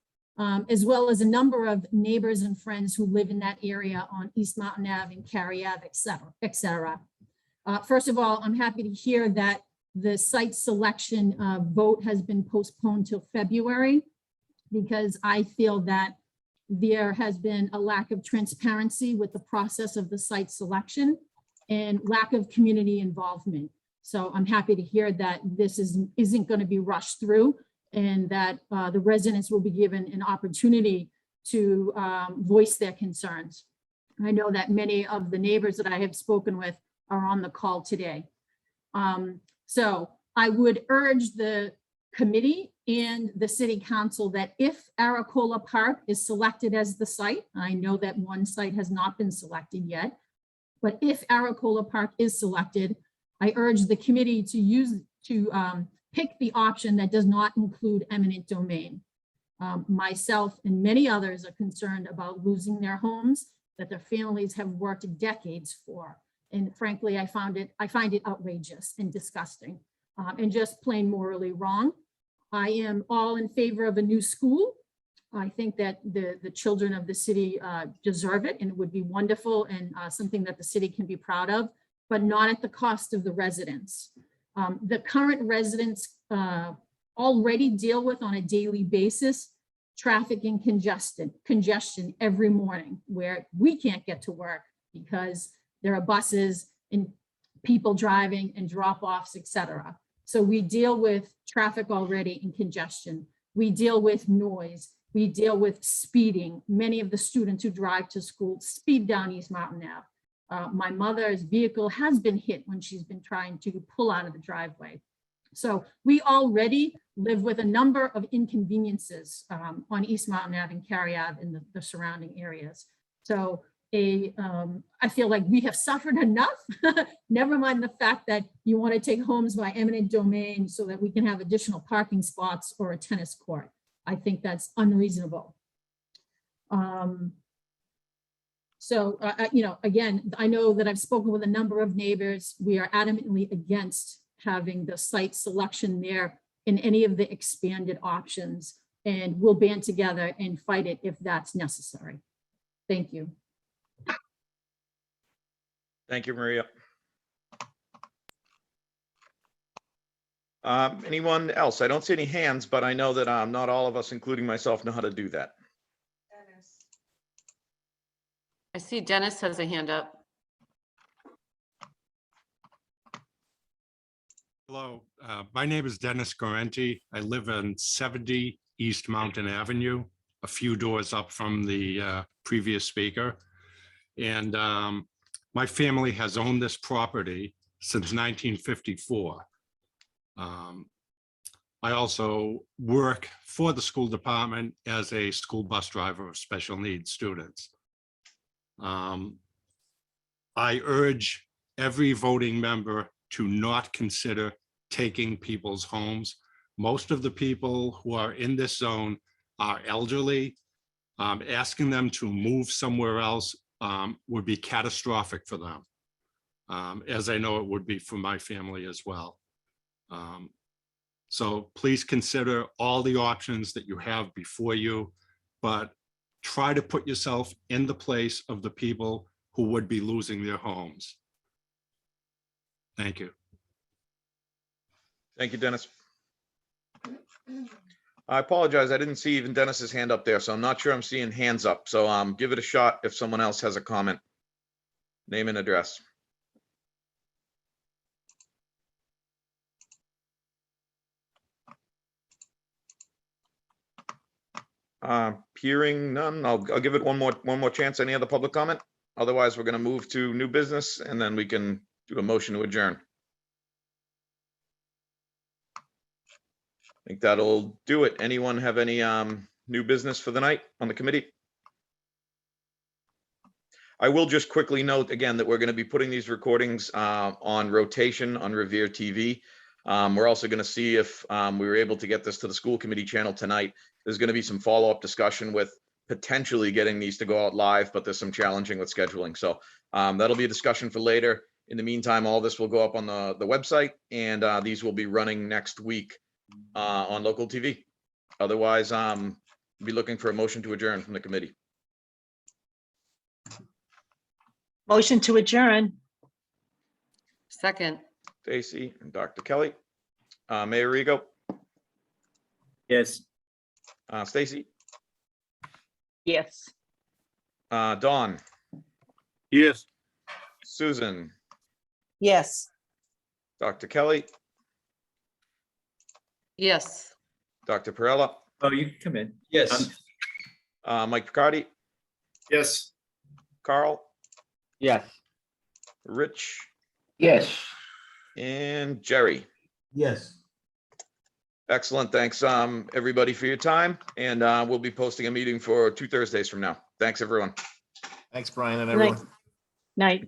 as well as a number of neighbors and friends who live in that area on East Mountain Ave and Cary Ave, et cetera. First of all, I'm happy to hear that the site selection vote has been postponed till February, because I feel that there has been a lack of transparency with the process of the site selection and lack of community involvement. So I'm happy to hear that this isn't going to be rushed through, and that the residents will be given an opportunity to voice their concerns. I know that many of the neighbors that I have spoken with are on the call today. So I would urge the committee and the city council that if Aracola Park is selected as the site, I know that one site has not been selected yet, but if Aracola Park is selected, I urge the committee to pick the option that does not include eminent domain. Myself and many others are concerned about losing their homes that their families have worked decades for. And frankly, I find it outrageous and disgusting and just plain morally wrong. I am all in favor of a new school. I think that the children of the city deserve it, and it would be wonderful and something that the city can be proud of, but not at the cost of the residents. The current residents already deal with on a daily basis traffic and congestion every morning, where we can't get to work because there are buses and people driving and drop-offs, etc. So we deal with traffic already and congestion. We deal with noise. We deal with speeding. Many of the students who drive to school speed down East Mountain Ave. My mother's vehicle has been hit when she's been trying to pull out of the driveway. So we already live with a number of inconveniences on East Mountain Ave and Cary Ave in the surrounding areas. So I feel like we have suffered enough, never mind the fact that you want to take homes by eminent domain so that we can have additional parking spots or a tennis court. I think that's unreasonable. So, you know, again, I know that I've spoken with a number of neighbors. We are adamantly against having the site selection there in any of the expanded options, and we'll band together and fight it if that's necessary. Thank you. Thank you, Maria. Anyone else? I don't see any hands, but I know that not all of us, including myself, know how to do that. I see Dennis has a hand up. Hello, my name is Dennis Gorenti. I live on 70 East Mountain Avenue, a few doors up from the previous speaker. And my family has owned this property since 1954. I also work for the school department as a school bus driver of special needs students. I urge every voting member to not consider taking people's homes. Most of the people who are in this zone are elderly. Asking them to move somewhere else would be catastrophic for them, as I know it would be for my family as well. So please consider all the options that you have before you, but try to put yourself in the place of the people who would be losing their homes. Thank you. Thank you, Dennis. I apologize. I didn't see even Dennis's hand up there, so I'm not sure I'm seeing hands up. So give it a shot if someone else has a comment. Name and address. Hearing none, I'll give it one more chance. Any other public comment? Otherwise, we're going to move to new business and then we can do a motion to adjourn. I think that'll do it. Anyone have any new business for the night on the committee? I will just quickly note again that we're going to be putting these recordings on rotation on Revere TV. We're also going to see if we were able to get this to the school committee channel tonight. There's going to be some follow-up discussion with potentially getting these to go out live, but there's some challenging with scheduling. So that'll be a discussion for later. In the meantime, all this will go up on the website, and these will be running next week on local TV. Otherwise, be looking for a motion to adjourn from the committee. Motion to adjourn. Second. Stacy and Dr. Kelly. Mayor Rigo. Yes. Stacy. Yes. Dawn. Yes. Susan. Yes. Dr. Kelly. Yes. Dr. Perella. Oh, you can come in. Yes. Mike Picardi. Yes. Carl. Yes. Rich. Yes. And Jerry. Yes. Excellent. Thanks, everybody, for your time. And we'll be posting a meeting for 2 Thursdays from now. Thanks, everyone. Thanks, Brian and Night. everyone. Night.